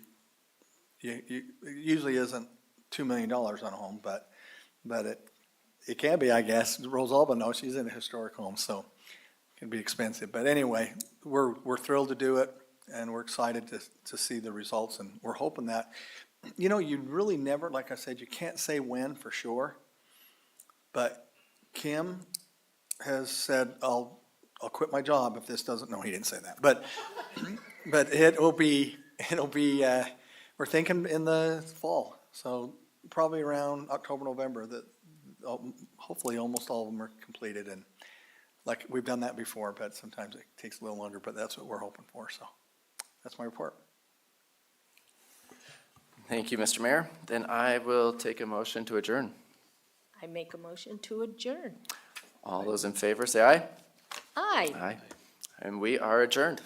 S5: it usually isn't $2 million on a home, but it can be, I guess. Rosalba knows she's in a historic home, so it can be expensive. But anyway, we're thrilled to do it, and we're excited to see the results, and we're hoping that, you really never, like I said, you can't say when for sure, but Kim has said, I'll quit my job if this doesn't, no, he didn't say that, but it'll be, we're thinking in the fall, so probably around October, November, that hopefully almost all of them are completed, and like, we've done that before, but sometimes it takes a little longer, but that's what we're hoping for, so that's my report.
S15: Thank you, Mr. Mayor. Then I will take a motion to adjourn.
S1: I make a motion to adjourn.
S15: All those in favor, say aye.
S1: Aye.
S15: Aye. And we are adjourned.